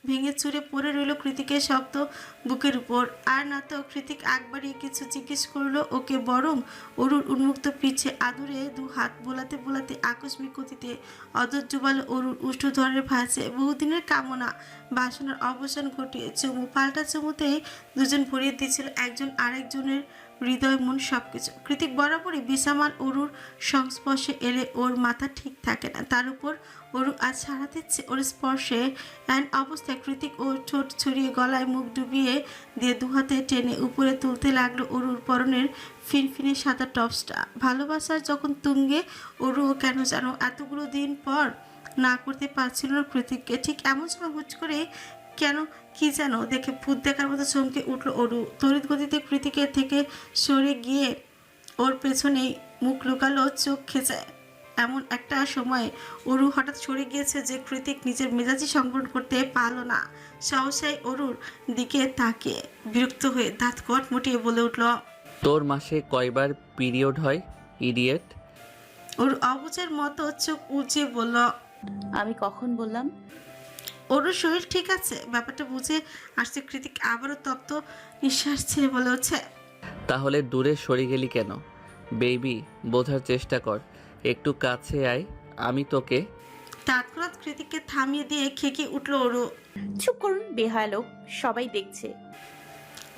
ভেঙে চুরে পড়ে রইল কৃতিকের শব্দ বুকের উপর। আর না তো কৃতিক একবারই কিছু জিজ্ঞেস করলো ওকে, বরং অরুর উন্মুক্ত পিছে আদুরে দু হাত বোলাতে বোলাতে আকস্মিক গতিতে অদর ডুবালো অরুর উষ্ঠধরের ভাঁজে বহুদিনের কামনা বাসনার অবসান ঘটিয়ে চুমু পাল্টা চুমুতেই দুজন ভরিয়ে দিচ্ছিল একজন আরেকজনের হৃদয় মন সবকিছু। কৃতিক বরাবরই বিছামান অরুর সংস্পর্শে এলে ওর মাথা ঠিক থাকে না, তার উপর অরু আজ সাড়া দিচ্ছে ওর স্পর্শে। এন অবস্থায় কৃতিক ওর ঠোঁট ছড়িয়ে গলায় মুখ ডুবিয়ে দিয়ে দুহাতে টেনে উপরে তুলতে লাগলো অরুর পরনের ফিনফিনে সাদা টপসটা। ভালোবাসার যখন তুঙ্গে অরুও কেন যেন এতগুলো দিন পর না করতে পারছিল না কৃতিককে। ঠিক এমন সময় হুট করে কেন কি যেন দেখে ভূত দেখার মতো চমকে উঠল অরু। তড়িৎ গতিতে কৃতিকের থেকে সরে গিয়ে ওর পেছনেই মুখ লুকালো, চোখ খেঁচায়। এমন একটা সময় অরু হঠাৎ সরে গিয়েছে যে কৃতিক নিজের মেজাজি সংবরণ করতে পারল না। সহসাই অরুর দিকে তাকিয়ে বিরক্ত হয়ে দাঁত কটমটিয়ে বলে উঠল, তোর মাসে কয়বার পিরিয়ড হয় ইডিয়েট? অরু অবুঝের মতো চোখ উঁচিয়ে বলল, আমি কখন বললাম? অরুর শরীর ঠিক আছে ব্যাপারটা বুঝে আসছে কৃতিক আবারও তপ্ত নিঃশ্বাস ছেড়ে বলে উঠছে, তাহলে দূরে সরে গেলি কেন? বেবি, বোঝার চেষ্টা কর, একটু কাছে আয়, আমি তোকে। তৎক্ষণাৎ কৃতিককে থামিয়ে দিয়ে খেকে উঠল অরু। চুপ করুন, বেহায়া লোক, সবাই দেখছে।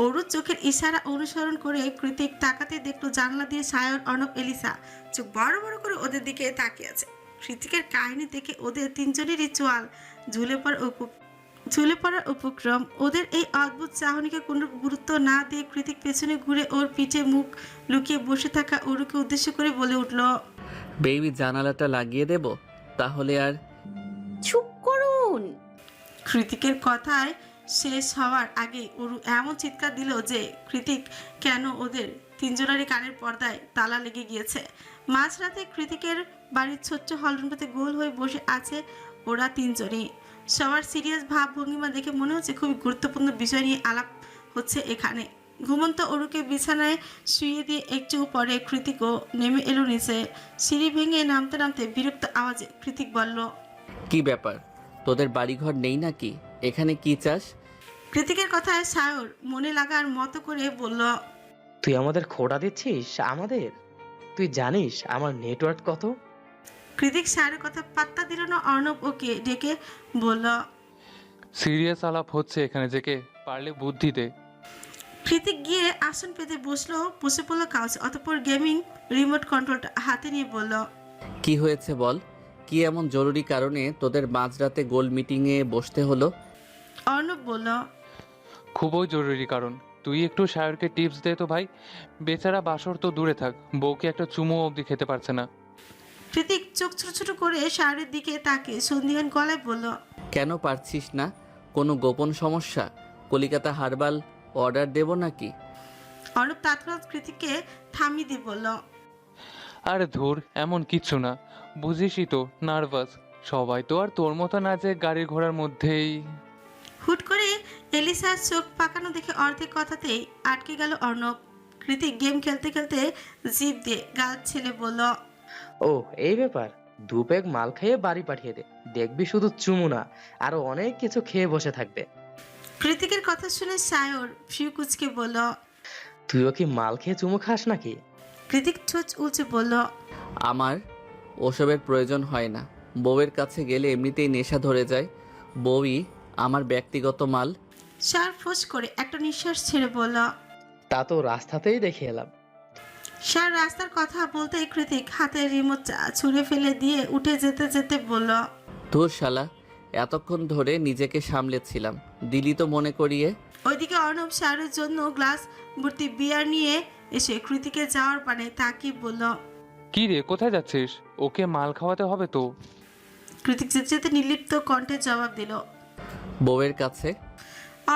অরুর চোখের ইশারা অনুসরণ করে কৃতিক তাকাতে দেখলো জানলা দিয়ে সায়র, অর্ণব, এলিসা চোখ বড় বড় করে ওদের দিকে তাকিয়ে আছে। কৃতিকের কাহিনী দেখে ওদের তিনজনেরই চোয়াল ঝুলে পড়ার উপক্রম। ওদের এই অদ্ভুত চাহনিকে কোনো গুরুত্ব না দিয়ে কৃতিক পেছনে ঘুরে ওর পিঠে মুখ লুকিয়ে বসে থাকা অরুকে উদ্দেশ্য করে বলে উঠল, বেবি, জানালাটা লাগিয়ে দেব তাহলে? আর চুপ করুন। কৃতিকের কথায় শেষ হওয়ার আগেই অরু এমন চিৎকার দিল যে কৃতিক কেন ওদের তিনজনেরই কানের পর্দায় তালা লেগে গিয়েছে। মাঝরাতে কৃতিকের বাড়ির ছোট্ট হলরুমটাতে গোল হয়ে বসে আছে ওরা তিনজনই। সবার সিরিয়াস ভাব ভঙ্গিমা দেখে মনে হচ্ছে খুবই গুরুত্বপূর্ণ বিষয় নিয়ে আলাপ হচ্ছে এখানে। ঘুমন্ত অরুকে বিছানায় শুয়ে দিয়ে একটু পরে কৃতিকও নেমে এলো নিচে। সিঁড়ি ভেঙে নামতে নামতে বিরক্ত আওয়াজে কৃতিক বলল, কি ব্যাপার, তোদের বাড়িঘর নেই নাকি? এখানে কি চাস? কৃতিকের কথায় সায়র মনে লাগার মতো করে বলল, তুই আমাদের খোঁড়া দিচ্ছিস? আমাদের তুই জানিস আমার নেটওয়ার্ক কত? কৃতিক সায়রের কথা পাত্তা দিল না। অর্ণব ওকে ডেকে বলল, সিরিয়াস আলাপ হচ্ছে এখানে, জেকে পারলে বুদ্ধি দে। কৃতিক গিয়ে আসন পেতে বসে পড়লো কাউচে। অতঃপর গেমিং রিমোট কন্ট্রোলটা হাতে নিয়ে বলল, কি হয়েছে বল, কি এমন জরুরি কারণে তোদের মাঝরাতে গোল মিটিংয়ে বসতে হলো? অর্ণব বলল, খুবই জরুরি কারণ। তুই একটু শায়রকে টিপস দে তো ভাই, বেচারা বাসর তো দূরে থাক, বউকে একটা চুমো অবধি খেতে পারছে না। কৃতিক চোখ ছোট ছোট করে সায়রের দিকে তাকে সন্দিহান গলায় বলল, কেন পারছিস না? কোনো গোপন সমস্যা? কলিকাতা হারবাল অর্ডার দেব নাকি? অর্ণব তৎক্ষণাৎ কৃতিককে থামিয়ে দিয়ে বলল, আরে ধুর, এমন কিচ্ছু না, বুঝিসই তো নার্ভাস। সবাই তো আর তোর মতো না যে গাড়ির ঘোড়ার মধ্যেই। হুট করে এলিসার চোখ পাকানো দেখে অর্ধেক কথাতেই আটকে গেল অর্ণব। কৃতিক গেম খেলতে খেলতে জিভ দিয়ে গাল ছেলে বলল, ও এই ব্যাপার, 2 প্যাক মাল খেয়ে বাড়ি পাঠিয়ে দে, দেখবি শুধু চুমু না, আরো অনেক কিছু খেয়ে বসে থাকবে। কৃতিকের কথা শুনে সায়র ফিউ কুচকে বলল, তুইও কি মাল খেয়ে চুমু খাস নাকি? কৃতিক ঠোঁট উঁচু বলল, আমার ওসবের প্রয়োজন হয় না। বউয়ের কাছে গেলে এমনিতেই নেশা ধরে যায়। বউই আমার ব্যক্তিগত মাল। সার ফোঁস করে একটা নিঃশ্বাস ছেড়ে বলল। তা তো রাস্তাতেই দেখে এলাম। সার রাস্তার কথা বলতেই কৃতিক হাতের রিমোট ছুঁড়ে ফেলে দিয়ে উঠে যেতে যেতে বলল, ধুর শালা, এতক্ষণ ধরে নিজেকে সামলেছিলাম, দিলি তো মনে করিয়ে। ওইদিকে অর্ণব সারের জন্য গ্লাস ভর্তি বিয়ার নিয়ে এসে কৃতিকের যাওয়ার পানে তাকিয়ে বলল, কি রে, কোথায় যাচ্ছিস? ওকে মাল খাওয়াতে হবে তো। কৃতিক যেতে যেতে নির্লিপ্ত কণ্ঠে জবাব দিল, বউয়ের কাছে।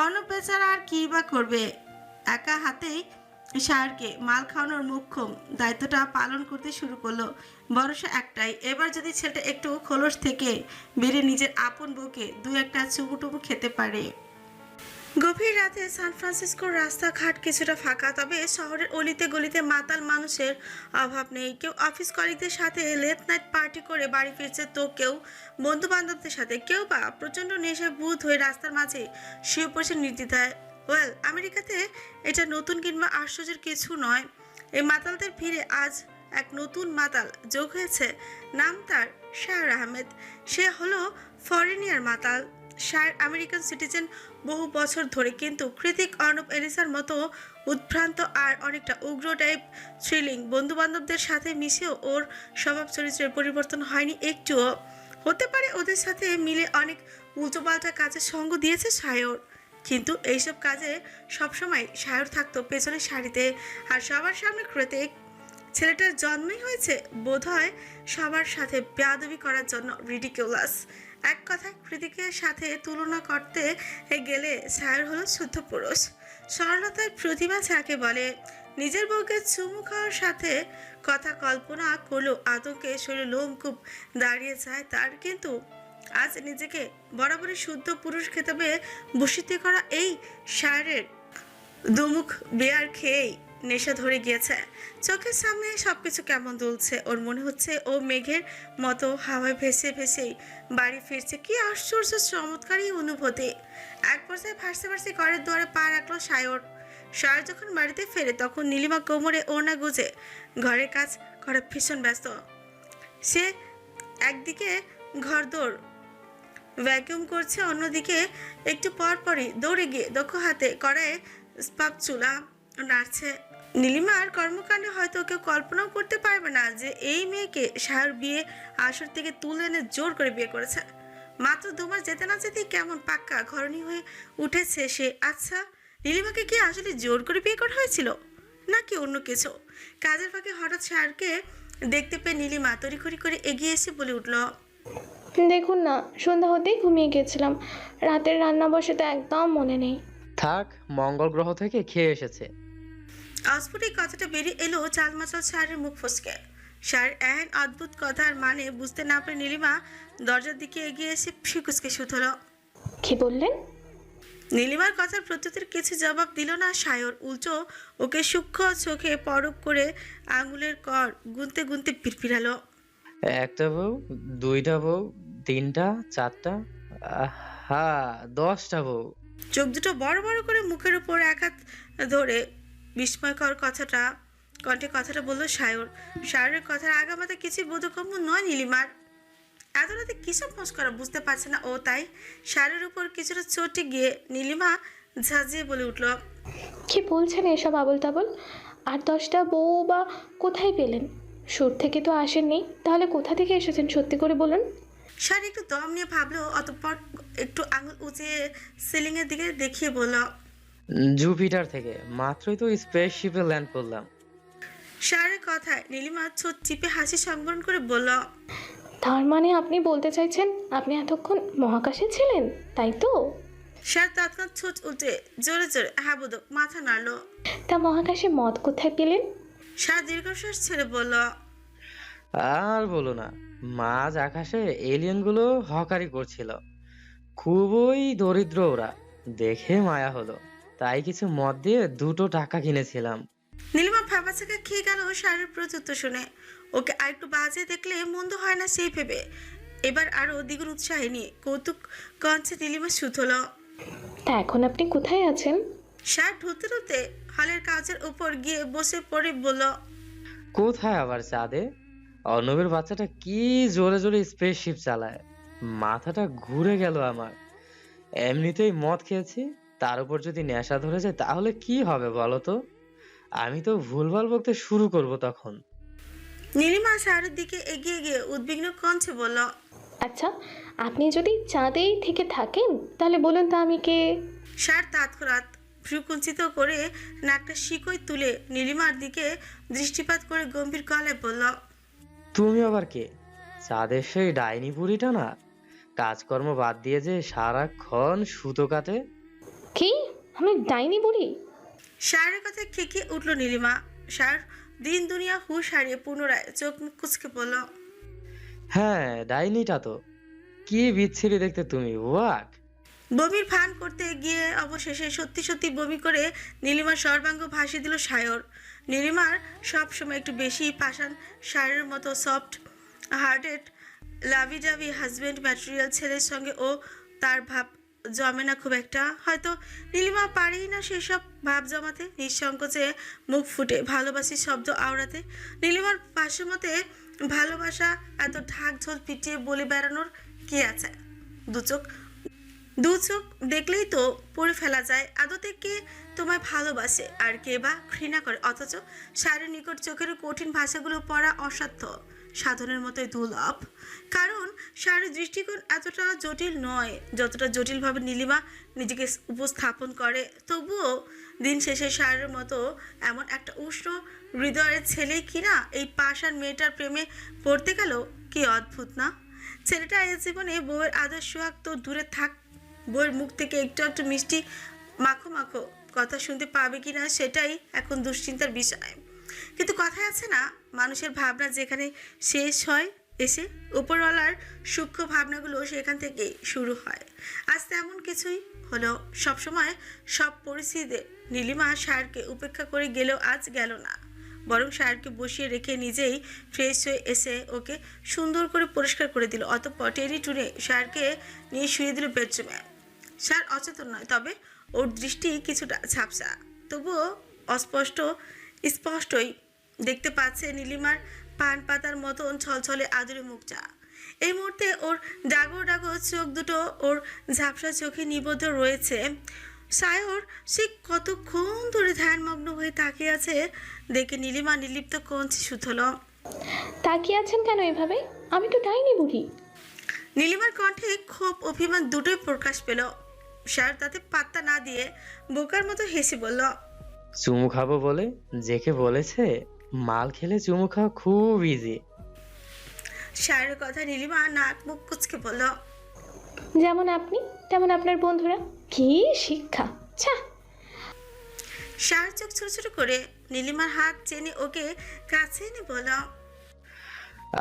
অর্ণব বেচারা আর কি বা করবে, একা হাতেই সারকে মাল খাওয়ানোর মোক্ষম দায়িত্বটা পালন করতে শুরু করলো। ভরসা একটাই, এবার যদি ছেলেটা একটু খোলস থেকে বেড়ে নিজের আপন বউকে 2-1 চুমুটুমু খেতে পারে। গভীর রাতে সান ফ্রান্সিসকোর রাস্তাঘাট কিছুটা ফাঁকা, তবে শহরের অলিতে গলিতে মাতাল মানুষের অভাব নেই। কেউ অফিস কলিগদের সাথে লেট নাইট পার্টি করে বাড়ি ফিরছে, তো কেউ বন্ধু বান্ধবদের সাথে, কেউ বা প্রচণ্ড নেশায় ভূত হয়ে রাস্তার মাঝে শুয়ে পড়ছে নির্দ্বিধায়। ওয়েল, আমেরিকাতে এটা নতুন কিংবা আশ্চর্যের কিছু নয়। এই মাতালদের ভিড়ে আজ এক নতুন মাতাল যোগ হয়েছে। নাম তার শায়র আহমেদ। সে হলো ফরেনিয়ার মাতাল। শায়র আমেরিকান সিটিজেন বহু বছর ধরে, কিন্তু কৃতিক অর্ণব এলিসার মতো উদ্ভ্রান্ত আর অনেকটা উগ্র টাইপ থ্রিলিং বন্ধু বান্ধবদের সাথে মিশেও ওর স্বভাব চরিত্রের পরিবর্তন হয়নি একটুও। হতে পারে ওদের সাথে মিলে অনেক উল্টোপাল্টা কাজে সঙ্গ দিয়েছে শায়র, কিন্তু এইসব কাজে সবসময় শায়র থাকতো পেছনের সারিতে, আর সবার সামনে কৃতিক। ছেলেটার জন্মই হয়েছে বোধহয় সবার সাথে বেয়াদবি করার জন্য, রিডিকুলাস। এক কথায় কৃতিকের সাথে তুলনা করতে গেলে শায়র হলো শুদ্ধ পুরুষ। সরলতার প্রতিভা যাকে বলে। নিজের বউকে চুমু খাওয়ার সাথে কথা কল্পনা করলেও আতঙ্কে শরীরে লোমকূপ দাঁড়িয়ে যায় তার, কিন্তু আজ নিজেকে বরাবরই শুদ্ধ পুরুষ খেতাবে ভূষিত করা এই শায়রের দুমুখ বেয়ার খেয়েই নেশা ধরে গিয়েছে। চোখের সামনে সবকিছু কেমন দুলছে, ওর মনে হচ্ছে ও মেঘের মতো হাওয়ায় ভেসে ভেসেই বাড়ি ফিরছে। কি আশ্চর্য চমৎকারী অনুভূতি। এক পর্যায়ে ভাসতে ভাসতে ঘরের দুয়ারে পা রাখলো শায়র। শায়র যখন বাড়িতে ফেরে তখন নীলিমা কোমরে ওড়না গুজে ঘরের কাজ করে ভীষণ ব্যস্ত। সে একদিকে ঘরদোর ভ্যাকুয়াম করছে, অন্যদিকে একটু পর পরই দৌড়ে গিয়ে দক্ষ হাতে কড়াইয়ে স্পাপচুলা নাড়ছে। নীলিমার কর্মকাণ্ডে হয়তো কেউ কল্পনাও করতে পারবে না যে এই মেয়েকে শায়র বিয়ে আসর থেকে তুলে এনে জোর করে বিয়ে করেছে। মাত্র 2 মাস যেতে না যেতেই কেমন পাক্কা ঘরণী হয়ে উঠেছে সে। আচ্ছা, নীলিমাকে কি আসলে জোর করে বিয়ে করা হয়েছিল নাকি অন্য কিছু? কাজের ফাঁকে হঠাৎ শায়রকে দেখতে পেয়ে নীলিমা তড়িঘড়ি করে এগিয়ে এসে বলে উঠল, দেখুন না, সন্ধ্যা হতেই ঘুমিয়ে গেছিলাম। রাতের রান্না বসাতে একদম মনে নেই। থাক, মঙ্গল গ্রহ থেকে খেয়ে এসেছে। অস্ফুট এই কথাটা বেরিয়ে এলো চালমাচাল শায়রের মুখ ফসকে। শায়র এহেন অদ্ভুত কথার মানে বুঝতে না পেরে নীলিমা দরজার দিকে এগিয়ে এসে ফিকুসকে শুধল। কি বললেন? নীলিমার কথার প্রত্যুত্তর কিছু জবাব দিল না শায়র, উল্টো ওকে সূক্ষ্ম চোখে পরক করে আঙুলের কর গুনতে গুনতে পিরপিরালো। একটা বউ, 2টা বউ, 3টা, 4টা, হ্যাঁ 10টা বউ। চোখ দুটো বড় বড় করে মুখের উপর এক হাত ধরে বিস্ময়কর কণ্ঠে কথাটা বললো শায়র। শায়রের কথার আগামাতে কিছু বোধগম্য নয় নীলিমার। এত রাতে কিসব মস্করা বুঝতে পারছে না ও, তাই শায়রের উপর কিছুটা চটে গিয়ে নীলিমা ঝাঁঝিয়ে বলে উঠল, কি বলছেন এসব আবল তাবল? আর 10টা বউ বা কোথায় পেলেন? সুর থেকে তো আসেননি, তাহলে কোথা থেকে এসেছেন সত্যি করে বলুন। শায়র একটু দম নিয়ে ভাবলো, অতঃপর একটু আঙুল উঁচিয়ে সিলিংয়ের দিকে দেখিয়ে বলল, জুপিটার থেকে। মাত্রই তো স্পেসশিপে ল্যান্ড করলাম। শায়রের কথায় নীলিমা ছোট চিপে হাসি সংবরণ করে বলল, তার মানে আপনি বলতে চাইছেন আপনি এতক্ষণ মহাকাশে ছিলেন, তাই তো? শায়র তৎক্ষণাৎ ছোট উঠে জোরে জোরে হাবুদক মাথা নাড়ল। তা মহাকাশে মদ কোথায় পেলেন? শায়র দীর্ঘশ্বাস ছেড়ে বলল, আর বলো না, মাঝ আকাশে এলিয়েনগুলো হকারি করছিল। খুবই দরিদ্র ওরা, দেখে মায়া হলো, তাই কিছু মদ দিয়ে 2টো টাকা কিনেছিলাম। নীলিমা ভাবাচাকা খেয়ে গেল শায়রের প্রত্যুত্তর শুনে। ওকে আরেকটু বাজে দেখলে মন্দ হয় না সেই ভেবে এবার আরো দ্বিগুণ উৎসাহে নিয়ে কৌতুক কঞ্চে নীলিমা শুধল। তা এখন আপনি কোথায় আছেন? শায়র ঢুলতে ঢুলতে হলের কাজের উপর গিয়ে বসে পড়ে বলল, কোথায় আবার চাঁদে? অর্ণবের বাচ্চাটা কি জোরে জোরে স্পেসশিপ চালায়, মাথাটা ঘুরে গেল আমার। এমনিতেই মদ খেয়েছি, তার উপর যদি নেশা ধরে যায় তাহলে কি হবে বলো তো? আমি তো ভুলভাল বকতে শুরু করব তখন। নীলিমা শায়রের দিকে এগিয়ে গিয়ে উদ্বিগ্ন কণ্ঠে বলল, আচ্ছা, আপনি যদি চাঁদেই থেকে থাকেন তাহলে বলুন তো আমি কে? শায়র তৎক্ষণাৎ ভ্রুকুঞ্চিত করে নাকটা শিকই তুলে নীলিমার দিকে দৃষ্টিপাত করে গম্ভীর গলায় বলল, তুমি আবার কে? চাঁদের সেই ডাইনি বুড়িটা না, কাজকর্ম বাদ দিয়ে যে সারাক্ষণ সুতো কাটে। কি? আমি ডাইনি বুড়ি? শায়রের কথায় খেকিয়ে উঠল নীলিমা। শায়র দিন দুনিয়া হুঁশ হারিয়ে পুনরায় চোখ মুখ কুচকে বলল, হ্যাঁ ডাইনিটা তো। কি বিচ্ছিরি দেখতে তুমি, ওয়াক। বমির ভান করতে গিয়ে অবশেষে সত্যি সত্যি বমি করে নীলিমার সর্বাঙ্গ ভাসিয়ে দিল সায়র। নীলিমার সবসময় একটু বেশি পাষাণ সায়রের মতো সফট হার্টেড লাভি ডাভি হাজব্যান্ড ম্যাটেরিয়াল ছেলের সঙ্গে ও তার ভাব জমে না খুব একটা। হয়তো নীলিমা পারেই না সেসব ভাব জমাতে, নিঃসংকোচে মুখ ফুটে ভালোবাসি শব্দ আওড়াতে। নীলিমার পাশে ভালোবাসা এত ঢাক ঝোল পিটিয়ে বলে বেড়ানোর কি আছে? দু চোখ দেখলেই তো পড়ে ফেলা যায় আদতে কে তোমায় ভালোবাসে আর কে বা ঘৃণা করে। অথচ সারের নিকট চোখের কঠিন ভাষাগুলো পড়া অসাধ্য, সাধনের মতোই দুর্লভ। কারণ সারের দৃষ্টিকোণ এতটা জটিল নয় যতটা জটিলভাবে নীলিমা নিজেকে উপস্থাপন করে। তবুও দিন শেষে সারের মতো এমন একটা উষ্ণ হৃদয়ের ছেলে কিনা এই পাষাণ মেয়েটার প্রেমে পড়তে গেল, কি অদ্ভুত না? ছেলেটা এই জীবনে বউয়ের আদর সোহাগ তো দূরে থাক, বউয়ের মুখ থেকে একটু একটু মিষ্টি মাখো মাখো কথা শুনতে পাবে কিনা সেটাই এখন দুশ্চিন্তার বিষয়। কিন্তু কথায় আছে না, মানুষের ভাবনা যেখানে শেষ হয় এসে উপরওয়ালার সূক্ষ্ম ভাবনাগুলো সেখান থেকেই শুরু হয়। আজ তেমন কিছুই হলো। সবসময় সব পরিস্থিতিতে নীলিমা সায়রকে উপেক্ষা করে গেলেও আজ গেল না, বরং সায়রকে বসিয়ে রেখে নিজেই ফ্রেশ হয়ে এসে ওকে সুন্দর করে পরিষ্কার করে দিল। অতঃপর টেনে টুনে সায়রকে নিয়ে শুয়ে দিল বেডরুমে। সায়র অচেতন নয়, তবে ওর দৃষ্টি কিছুটা ঝাপসা, তবুও স্পষ্টই দেখতে পাচ্ছে নীলিমার পান পাতার মতন ছলছলে আদুরে মুখটা। এই মুহূর্তে ওর ডাগর ডাগর চোখ দুটো ওর ঝাপসা চোখে নিবদ্ধ রয়েছে। সায়র সে কতক্ষণ ধরে ধ্যানমগ্ন হয়ে তাকিয়ে আছে দেখে নীলিমা নির্লিপ্ত কঞ্চি সুথল। তাকিয়ে আছেন কেন এভাবে? আমি তো ডাইনি বুড়ি। নীলিমার কণ্ঠে ক্ষোভ অভিমান দুটোই প্রকাশ পেল। সায়র তাতে পাত্তা না দিয়ে বোকার মতো হেসে বলল, চুমু খাবো বলে জেকে বলেছে, মাল খেলে চুমু খাওয়া খুব ইজি। সায়রের কথা নীলিমা নাক মুখ কুচকে বলল, যেমন আপনি তেমন আপনার বন্ধুরা। কি শিক্ষা! ছা! সায়র চোখ ছোট ছোট করে নীলিমার হাত টেনে ওকে কাছে এনে বলল,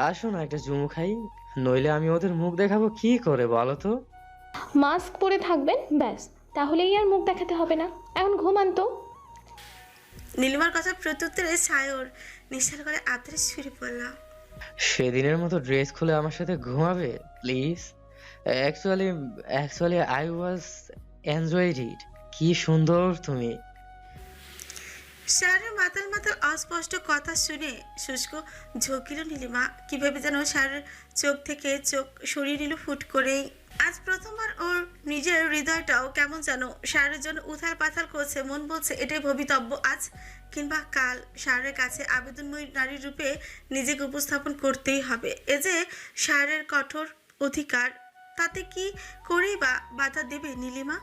আসো না একটা চুমু খাই, নইলে আমি ওদের মুখ দেখাবো কি করে বলো তো? মাস্ক পরে থাকবেন ব্যাস, তাহলেই আর মুখ দেখাতে হবে না। এখন ঘুমান তো। নীলিমার কথা প্রত্যুত্তরে সায়র নিঃশ্বাস করে আদরে সুরে বলল, সেদিনের মতো ড্রেস খুলে আমার সাথে ঘুমাবে please? Actually I was enjoyed ইট। কি সুন্দর তুমি। সায়রের মাতাল মাতাল অস্পষ্ট কথা শুনে শুষ্ক ঝকিল নীলিমা। কিভাবে যেন সায়রের চোখ থেকে চোখ সরিয়ে নিল ফুট করেই। আজ প্রথমবার ওর নিজের হৃদয়টাও কেমন যেন সায়রের জন্য উথাল পাথাল করছে। মন বলছে এটাই ভবিতব্য আজ কিংবা কাল সায়রের কাছে আবেদনময়ী নারীর রূপে নিজেকে উপস্থাপন করতেই হবে। এ যে সায়রের কঠোর অধিকার, তাতে কি করেই বা বাধা দেবে নীলিমা?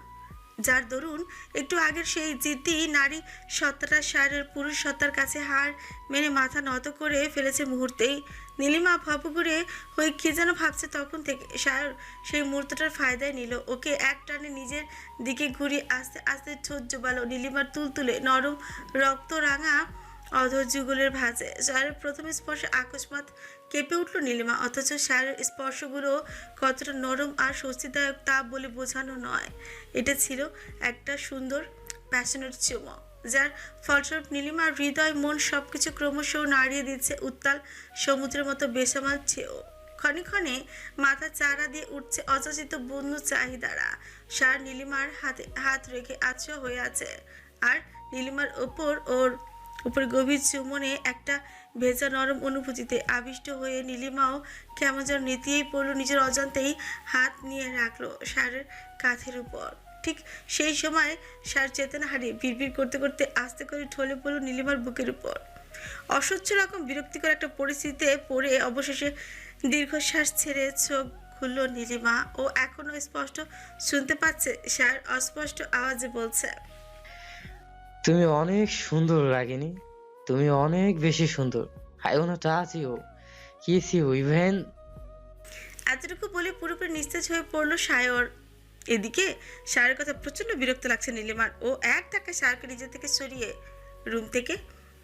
যার দরুন একটু আগের সেই জিদ্দি নারী সত্তাটা সায়রের পুরুষ সত্তার কাছে হার মেনে মাথা নত করে ফেলেছে মুহূর্তেই। নীলিমা ভবঘুরে হয়ে কি যেন ভাবছে তখন থেকে। সায়র সেই মুহূর্তটার ফায়দায় নিল, ওকে এক টানে নিজের দিকে ঘুরিয়ে আস্তে আস্তে ঠোঁট জোবালো নীলিমার তুলতুলে নরম রক্ত রাঙা অধর যুগলের ভাঁজে। সায়রের প্রথম স্পর্শে আকস্মাৎ কেঁপে উঠল নীলিমা। অথচ সায়রের স্পর্শগুলো কতটা নরম আর স্বস্তিদায়ক তা বলে বোঝানো নয়। এটা ছিল একটা সুন্দর প্যাশনেট চুমো, যার ফলস্বরূপ নীলিমার হৃদয় মন সবকিছু ক্রমশ নাড়িয়ে দিচ্ছে উত্তাল সমুদ্রের মতো বেসামাল ছেও। ক্ষণে ক্ষণে মাথা চারা দিয়ে উঠছে অযাচিত বন্য চাহিদারা। সার নীলিমার হাতে হাত রেখে আচ্ছা হয়ে আছে, আর নীলিমার উপর গভীর চুমনে একটা ভেজা নরম অনুভূতিতে আবিষ্ট হয়ে নীলিমাও কেমন যেন নেতিয়েই পড়লো, নিজের অজান্তেই হাত নিয়ে রাখলো সারের কাঁধের উপর। ঠিক সেই সময় সার চেতনা হারিয়ে বিড়বিড় করতে করতে আস্তে করে ঢলে পড়লো নীলিমার বুকের উপর। অসহ্য রকম বিরক্তিকর একটা পরিস্থিতিতে পড়ে অবশেষে দীর্ঘশ্বাস ছেড়ে চোখ খুলল নীলিমা। ও এখনো স্পষ্ট শুনতে পাচ্ছে সার অস্পষ্ট আওয়াজে বলছে, তুমি অনেক সুন্দর রাগিনী, তুমি অনেক বেশি সুন্দর। I want to touch you, kiss you even. এতটুকু বলে পুরোপুরি নিস্তেজ হয়ে পড়লো সায়র। এদিকে সায়রের কথা প্রচন্ড বিরক্ত লাগছে নীলিমার। ও এক ধাক্কায় সায়রকে নিজে থেকে সরিয়ে রুম থেকে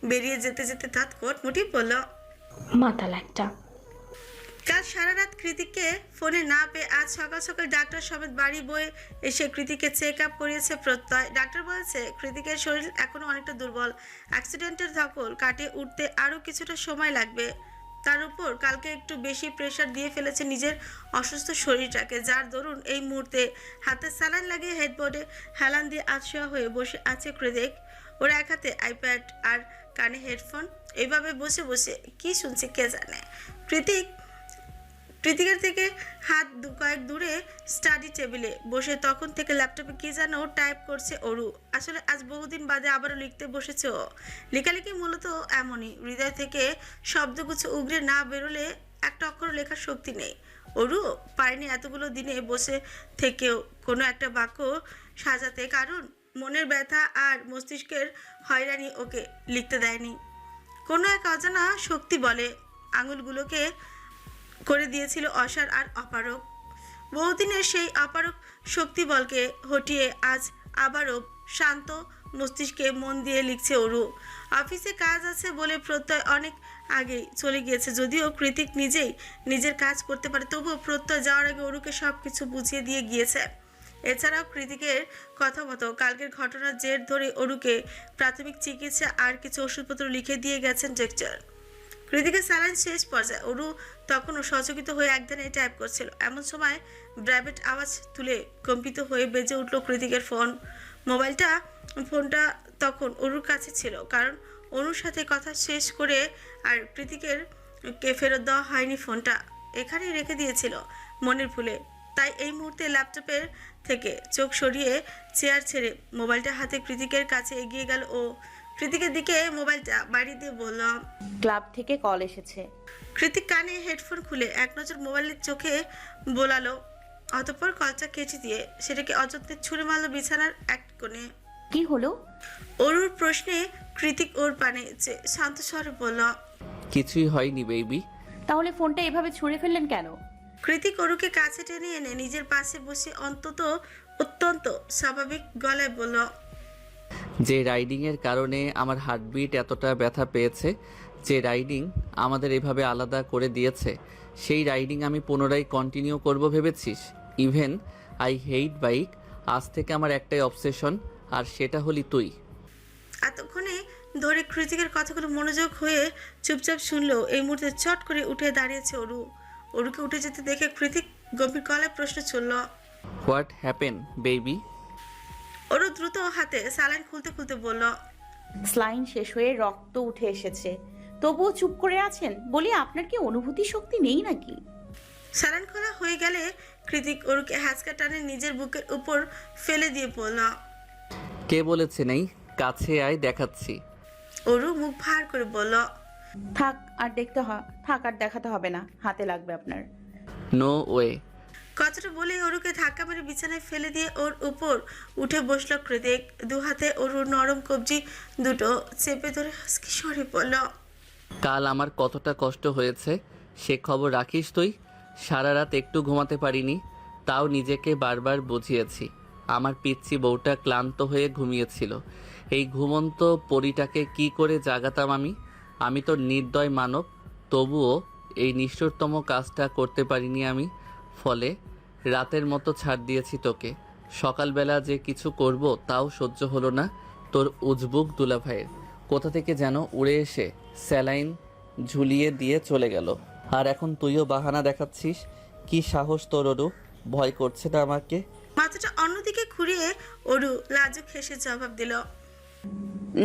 বেরিয়ে যেতে যেতে তাৎ কটমুটি বলল, মাতাল একটা। কাল সারা রাত কৃতিককে ফোনে না পেয়ে আজ সকাল সকাল ডাক্তার সমেত বাড়ি বয়ে এসে কৃতিককে চেক আপ করিয়েছে প্রত্যয়। ডাক্তার বলেছে কৃতিকের শরীর এখনো অনেকটা দুর্বল, অ্যাক্সিডেন্টের ধকল কাটিয়ে উঠতে আরও কিছুটা সময় লাগবে। তার উপর কালকে একটু বেশি প্রেশার দিয়ে ফেলেছে নিজের অসুস্থ শরীরটাকে, যার দরুন এই মুহূর্তে হাতে স্যালাইন লাগিয়ে হেডবোর্ডে হেলান দিয়ে আতশোয়া হয়ে বসে আছে কৃতিক। ওর এক হাতে আইপ্যাড আর কানে হেডফোন, এইভাবে বসে বসে কি শুনছে কে জানে। কৃতিকের থেকে হাত কয়েক দূরে স্টাডি টেবিলে বসে তখন থেকে ল্যাপটপে কি যেন টাইপ করছে অরু। আসলে আজ বহুদিন বাদে আবারও লিখতে বসেছে ও। লেখালেখি মূলত এমনই, হৃদয় থেকে শব্দগুচ্ছ উগরে না বেরোলে একটা অক্ষর লেখার শক্তি নেই। অরু পারেনি এতগুলো দিনে বসে থেকেও কোনো একটা বাক্য সাজাতে, কারণ মনের ব্যথা আর মস্তিষ্কের হয়রানি ওকে লিখতে দেয়নি। কোনো এক অজানা শক্তি বলে আঙুলগুলোকে করে দিয়েছিল অসার আর অপারক। বহুদিনের সেই অপারক শক্তি বলকে হটিয়ে আজ আবারও শান্ত মস্তিষ্কে মন দিয়ে লিখছে অরু। অফিসে কাজ আছে বলে প্রত্যয় অনেক আগেই চলে গিয়েছে, যদিও কৃতিক নিজেই নিজের কাজ করতে পারে, তবুও প্রত্যয় যাওয়ার আগে অরুকে সব কিছু বুঝিয়ে দিয়ে গিয়েছে। এছাড়াও কৃতিকের কথা মতো কালকের ঘটনার জের ধরে অরুকে প্রাথমিক চিকিৎসা আর কিছু ওষুধপত্র লিখে দিয়ে গেছেন ডাক্তার। কৃতিকের স্যালাইন শেষ পর্যায়ে, অরু তখনও সচকিত হয়ে একধানে টাইপ করছিল। এমন সময় ব্র্যাবেট আওয়াজ তুলে কম্পিত হয়ে বেজে উঠল কৃতিকের ফোনটা তখন অরুর কাছে ছিল, কারণ অরুর সাথে কথা শেষ করে আর কৃতিকের কে ফেরত দেওয়া হয়নি। ফোনটা এখানেই রেখে দিয়েছিল মনের ভুলে, তাই এই মুহূর্তে ল্যাপটপের থেকে চোখ সরিয়ে চেয়ার ছেড়ে মোবাইলটা হাতে কৃতিকের কাছে এগিয়ে গেল ও কৃতিকের দিকে মোবাইলটা বাড়িয়ে দিয়ে বলল, ক্লাব থেকে কল এসেছে। কৃতিক কানে হেডফোন খুলে এক নজর মোবাইলের চোখে বোলালো, অতঃপর কলটা কেটে দিয়ে সেটাকে অযত্নে ছুঁড়ে মারল বিছানার এক কোণে। কি হলো? অরুর প্রশ্নে কৃতিক ওর পানে শান্ত স্বরে বলল, কিছুই হয়নি বেবি। তাহলে ফোনটা এভাবে ছুঁড়ে ফেললেন কেন? কৃতিক অরুকে কাছে টেনে এনে নিজের পাশে বসে অত্যন্ত স্বাভাবিক গলায় বলল, যে রাইডিংয়ের কারণে আমার হার্টবিট এতটা ব্যথা পেয়েছে, যে রাইডিং আমাদের এভাবে আলাদা করে দিয়েছে, সেই রাইডিং আমি পুনরায় কন্টিনিউ করব ভেবেছিস? Even I hate bike. আজ থেকে আমার একটাই অবসেশন, আর সেটা হলি তুই। এতক্ষণে ধরে কৃতিকের কথাগুলো মনোযোগ হয়ে চুপচাপ শুনলেও এই মুহূর্তে চট করে উঠে দাঁড়িয়েছে অরু। অরুকে উঠে যেতে দেখে কৃতিক গভীর গলায় প্রশ্ন ছুড়ল, হোয়াট হ্যাপেন বেবি? অরু দ্রুত হাতে স্যালাইন খুলতে খুলতে বলল, স্লাইন শেষ হয়ে রক্ত উঠে এসেছে, তবুও চুপ করে আছেন। বলি, আপনার কি অনুভূতি শক্তি নেই নাকি? স্যালাইন খোলা হয়ে গেলে কৃতিক অরুকে হ্যাঁচকা টানে নিজের বুকের উপর ফেলে দিয়ে বলল, কে বলেছে নেই? কাছে আয়, দেখাচ্ছি। অরু মুখ ভার করে বলল, থাক আর দেখাতে হবে না, হাতে লাগবে আপনার। No way. কথাটা বলে অরুকে ধাক্কা মেরে বিছানায় ফেলে দিয়ে ওর উপর উঠে বসল কৃতিক। দু হাতে অরুর নরম কবজি দুটো চেপে ধরে হাসকি স্বরে বলল, কাল আমার কতটা কষ্ট হয়েছে সে খবর রাখিস তুই? সারা রাত একটু ঘুমাতে পারিনি, তাও নিজেকে বারবার বুঝিয়েছি। আমার পিচ্চি বউটা ক্লান্ত হয়ে ঘুমিয়েছিল, এই ঘুমন্ত পরীটাকে কি করে জাগাতাম আমি তো নির্দয় মানব, তবুও এই নিষ্ঠুরতম কাজটা করতে পারিনি আমি। ফলে রাতের মতো ছাড় দিয়েছি তোকে। সকালবেলা যে কিছু করব তাও সহ্য হলো না তোর উজবুক দুলাভাইয়ের। কোথা থেকে যেন উড়ে এসে স্যালাইন ঝুলিয়ে দিয়ে চলে গেল, আর এখন তুইও বাহানা দেখাচ্ছিস। কি সাহস তোর অরু? ভয় করছে না আমাকে? মাথাটা অন্যদিকে ঘুরিয়ে অরু লাজুক হেসে জবাব দিল,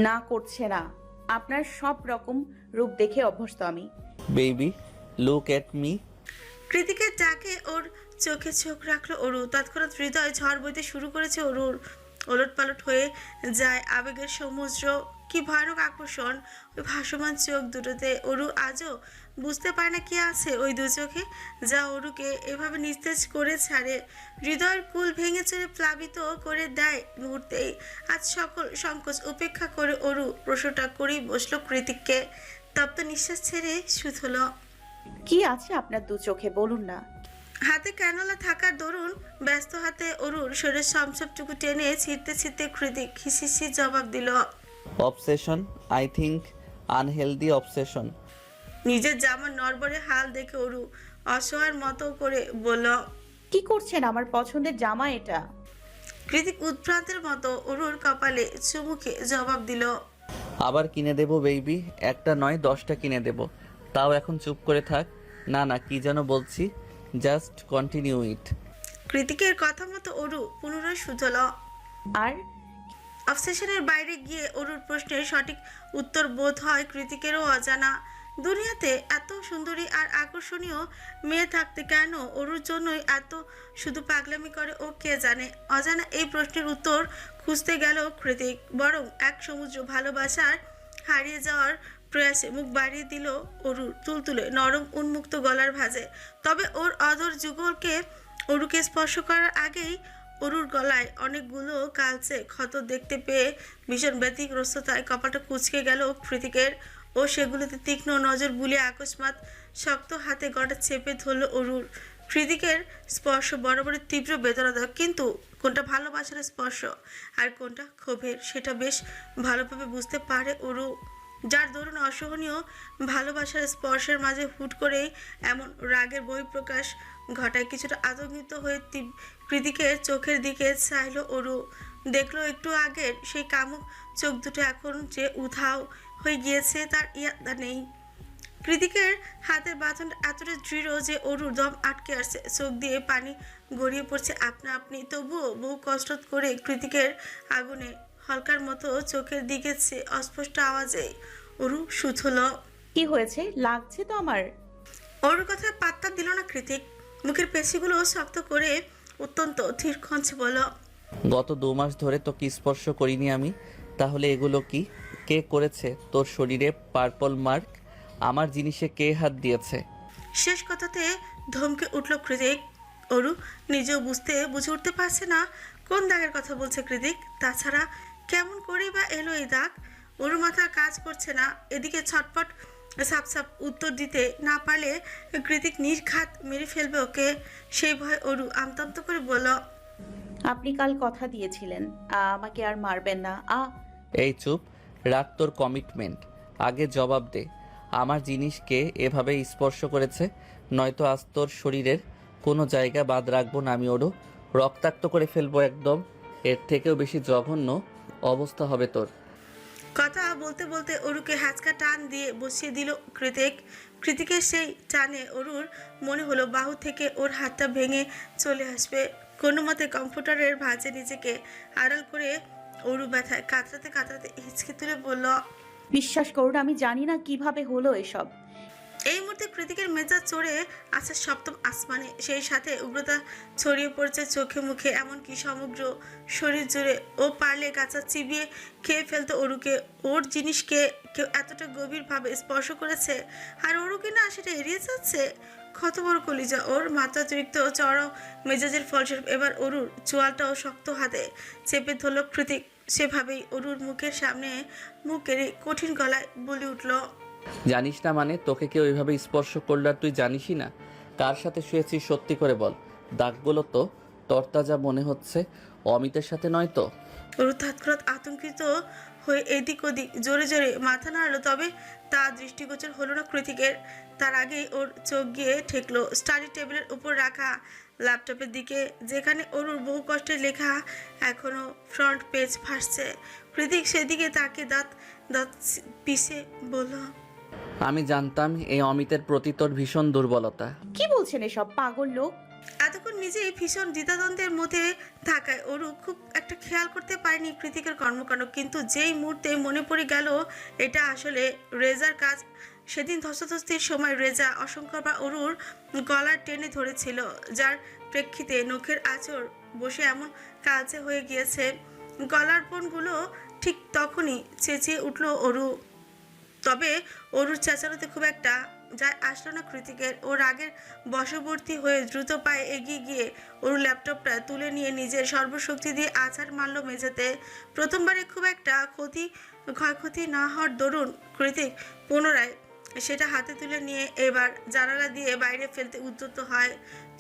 না, করছে না। আপনার সব রকম রূপ দেখে অভ্যস্ত আমি। Baby look at me. কৃতিকের ডাকে ওর চোখে চোখ রাখলো অরু। তৎক্ষণাৎ হৃদয় ঝড় বইতে শুরু করেছে অরুর। ওলটপালট হয়ে যায় আবেগের সমুদ্র। কি ভয়ানক আকর্ষণ ওই ভাসমান চোখ দুটোতে। অরু আজও বুঝতে পারে না কি আছে ওই দু চোখে, যা অরুকে এভাবে নিস্তেজ করে ছাড়ে। হৃদয়ের কুল ভেঙে চড়ে প্লাবিত করে দেয় মুহূর্তেই। আজ সকল সংকোচ উপেক্ষা করে অরু প্রশ্নটা করেই বসলো কৃতিককে। তপ্ত নিঃশ্বাস ছেড়ে শুধল, কি আছে আপনার দু চোখে, বলুন না। হাতে ক্যানোলা থাকার দরুন ব্যস্ত হাতে অরুর শরীরের সমসবটুকু টেনে ছিঁড়তে ছিঁড়তে কৃতিক হিসিসি জবাব দিল, obsession, I think unhealthy obsession. নিজের জামার নড়বড়ে হাল দেখে অরু অসহায়ের মতো করে বলল। কি করছেন? আমার পছন্দের জামা এটা। কৃতিক উদ্ভ্রান্তের মতো অরুর কপালে চুমু খেয়ে জবাব দিল। আবার কিনে দেবো বেবি, একটা নয় 10টা কিনে দেবো। তাও এখন চুপ করে থাক। না না, কি যেন বলছি, জাস্ট কন্টিনিউ ইট। কৃতিকের কথা মতো অরু পুনরায় শুধল। আর অবসেশনের বাইরে গিয়ে অরুর প্রশ্নের সঠিক উত্তর বোধ হয় কৃতিকেরও অজানা। দুনিয়াতে এত সুন্দরী আর আকর্ষণীয় মেয়ে থাকতে কেন অরুর জন্যই এত শুধু পাগলামি করে ও কে জানে। অজানা এই প্রশ্নের উত্তর খুঁজতে গেল কৃতিক বরং এক সমুদ্র ভালোবাসার হারিয়ে যাওয়ার প্রয়াসে মুখ বাড়িয়ে দিল অরুর তুলতুলে নরম উন্মুক্ত গলার ভাঁজে। তবে ওর অধর যুগলকে অরুকে স্পর্শ করার আগেই অরুর গলায় অনেকগুলো কালচে ক্ষত দেখতে পেয়ে ভীষণ ব্যতিগ্রস্ততায় কপালটা কুঁচকে গেল কৃতিকের। ও সেগুলোতে তীক্ষ্ণ নজর বুলিয়ে আকস্মাৎ শক্ত হাতে গলাটা চেপে ধরল অরুর। কৃতিকের স্পর্শ বরাবরই তীব্র বেদনাদায়ক, কিন্তু কোনটা ভালোবাসার স্পর্শ আর কোনটা ক্ষোভের সেটা বেশ ভালোভাবে বুঝতে পারে অরু। যার দরুন অসহনীয় ভালোবাসার স্পর্শের মাঝে হুট করেই এমন রাগের বহিঃপ্রকাশ ঘটায়। কিছুটা আতঙ্কিত হয়ে কৃতিকের চোখের দিকে চাইল অরু। দেখলো একটু আগের সেই কামুক চোখ দুটো এখন যে উধাও হয়ে গিয়েছে তার ইয়াদা নেই। কৃতিকের হাতের বাঁধনটা এতটা দৃঢ় যে অরুর দম আটকে আসছে, চোখ দিয়ে পানি গড়িয়ে পড়ছে আপনা আপনি। তবুও বহু কষ্ট করে কৃতিকের আগুনে হলকার মতো চোখের দিকে চেয়ে অস্পষ্ট আওয়াজে অরু শুথল। কি হয়েছে? লাগছে তো আমার। অরুর কথায় পাত্তা দিল না কৃতিক। মুখের পেশিগুলো শক্ত করে অত্যন্ত ধীর কণ্ঠে বলল। গত 2 মাস ধরে তোকে স্পর্শ করিনি আমি, তাহলে এগুলো কি? কে করেছে তোর শরীরে পার্পল মার্ক? আমার জিনিসে কে হাত দিয়েছে? শেষ কথাতে ধমকে উঠল কৃতিক। অরু নিজেও বুঝে উঠতে পারছে না কোন দাগের কথা বলছে কৃতিক। তাছাড়া কেমন করেই বা এলো এই দাগ? অরু মাথা কাজ করছে না। এদিকে ছটপট সাপ সাপ উত্তর দিতে না পারলে কৃতিক নির্ঘাত মেরে ফেলবে ওকে। সেই ভয়ে অরু আমতামতো করে বলল। আপনি কাল কথা দিয়েছিলেন আমাকে আর মারবেন না। এই চুপ, রাখ তোর কমিটমেন্ট। আগে জবাব দে, আমার জিনিসকে এভাবে স্পর্শ করেছে? নয়তো আজ তোর শরীরের কোনো জায়গা বাদ রাখবো না আমি ওরও, রক্তাক্ত করে ফেলবো একদম। এর থেকেও বেশি জঘন্য অবস্থা হবে তোর। কথা বলতে বলতে অরুকে হ্যাচকা টান দিয়ে বসিয়ে দিল কৃতিক। কৃতিকের সেই টানে অরুর মনে হলো বাহু থেকে ওর হাতটা ভেঙে চলে আসবে। কোনো মতে কম্পিউটারের ভাঁজে নিজেকে আড়াল করে অরু ব্যথায় কাতরাতে কাতরাতে হিচকে তুলে বলল। বিশ্বাস করুন, আমি জানি না কিভাবে হলো এসব। এই মুহূর্তে কৃতিকের মেজাজ চড়ে আছে সপ্তম আসমানে। সেই সাথে উগ্রতা ছড়িয়ে পড়ছে চোখে মুখে, এমনকি সমগ্র শরীর জুড়ে। ও পারলে কাঁচা চিবিয়ে খেয়ে ফেলতো অরুকে। ওর জিনিসকে কেউ এতটা গভীরভাবে স্পর্শ করেছে আর অরুকে না সেটা এড়িয়ে যাচ্ছে। কত বড় কলিজা ওর! মাত্রাতিরিক্ত চড়াও মেজাজের ফলস্বরূপ এবার অরুর চোয়ালটাও শক্ত হাতে চেপে ধরল কৃতিক। সেভাবেই অরুর মুখের সামনে মুখ এড়ে কঠিন গলায় বলে উঠল। জানিস না মানে? তোকে কেউ এভাবে স্পর্শ করলো আর তুই জানিসই না? কার সাথে শুয়েছিস সত্যি করে বল। দাগগুলো তো তরতাজা মনে হচ্ছে, অমিতের সাথে নয় তো? অরু তৎক্ষণাৎ আতঙ্কিত হয়ে এদিক ওদিক জোরে জোরে মাথা নাড়ল, তবে তা দৃষ্টিগোচর হলো না কৃতিকের। তার আগেই ওর চোখ গিয়ে ঠেকলো স্টাডি টেবিলের উপর রাখা ল্যাপটপের দিকে, যেখানে অরুর বহু কষ্টের লেখা এখনো ফ্রন্ট পেজ ভাসছে। কৃতিক সেদিকে তাকে দাঁত দাঁত পিষে বলল। আমি জানতাম এই অমিতের প্রতি তোর ভীষণ দুর্বলতা। কি বলছেন এসব, পাগল লোক? এতক্ষণ নিজেই ভীষণ দ্বিধাদ্বন্দ্বের মধ্যে থাকায় অরু খুব একটা খেয়াল করতে পারেনি কৃতিকের কর্মকাণ্ড। কিন্তু যেই মুহূর্তে মনে পড়ে গেল এটা আসলে রেজার কাজ, সেদিন ধস্তাধস্তির সময় রেজা অসংখ্যবার অরুর গলার টেনে ধরেছিল, যার প্রেক্ষিতে নখের আঁচড় বসে এমন কালচে হয়ে গিয়েছে গলার বোনগুলো। ঠিক তখনই চেঁচিয়ে উঠল অরু। তবে অরুর চেঁচানোতে খুব একটা যায় আসলো না কৃতিকের। ও রাগের বশবর্তী হয়ে দ্রুত পায়ে এগিয়ে গিয়ে অরুর ল্যাপটপটা তুলে নিয়ে নিজের সর্বশক্তি দিয়ে আছাড় মারল মেঝেতে। প্রথমবারে খুব একটা ক্ষয়ক্ষতি না হওয়ার দরুন কৃতিক পুনরায় সেটা হাতে তুলে নিয়ে এবার জানালা দিয়ে বাইরে ফেলতে উদ্যত হয়।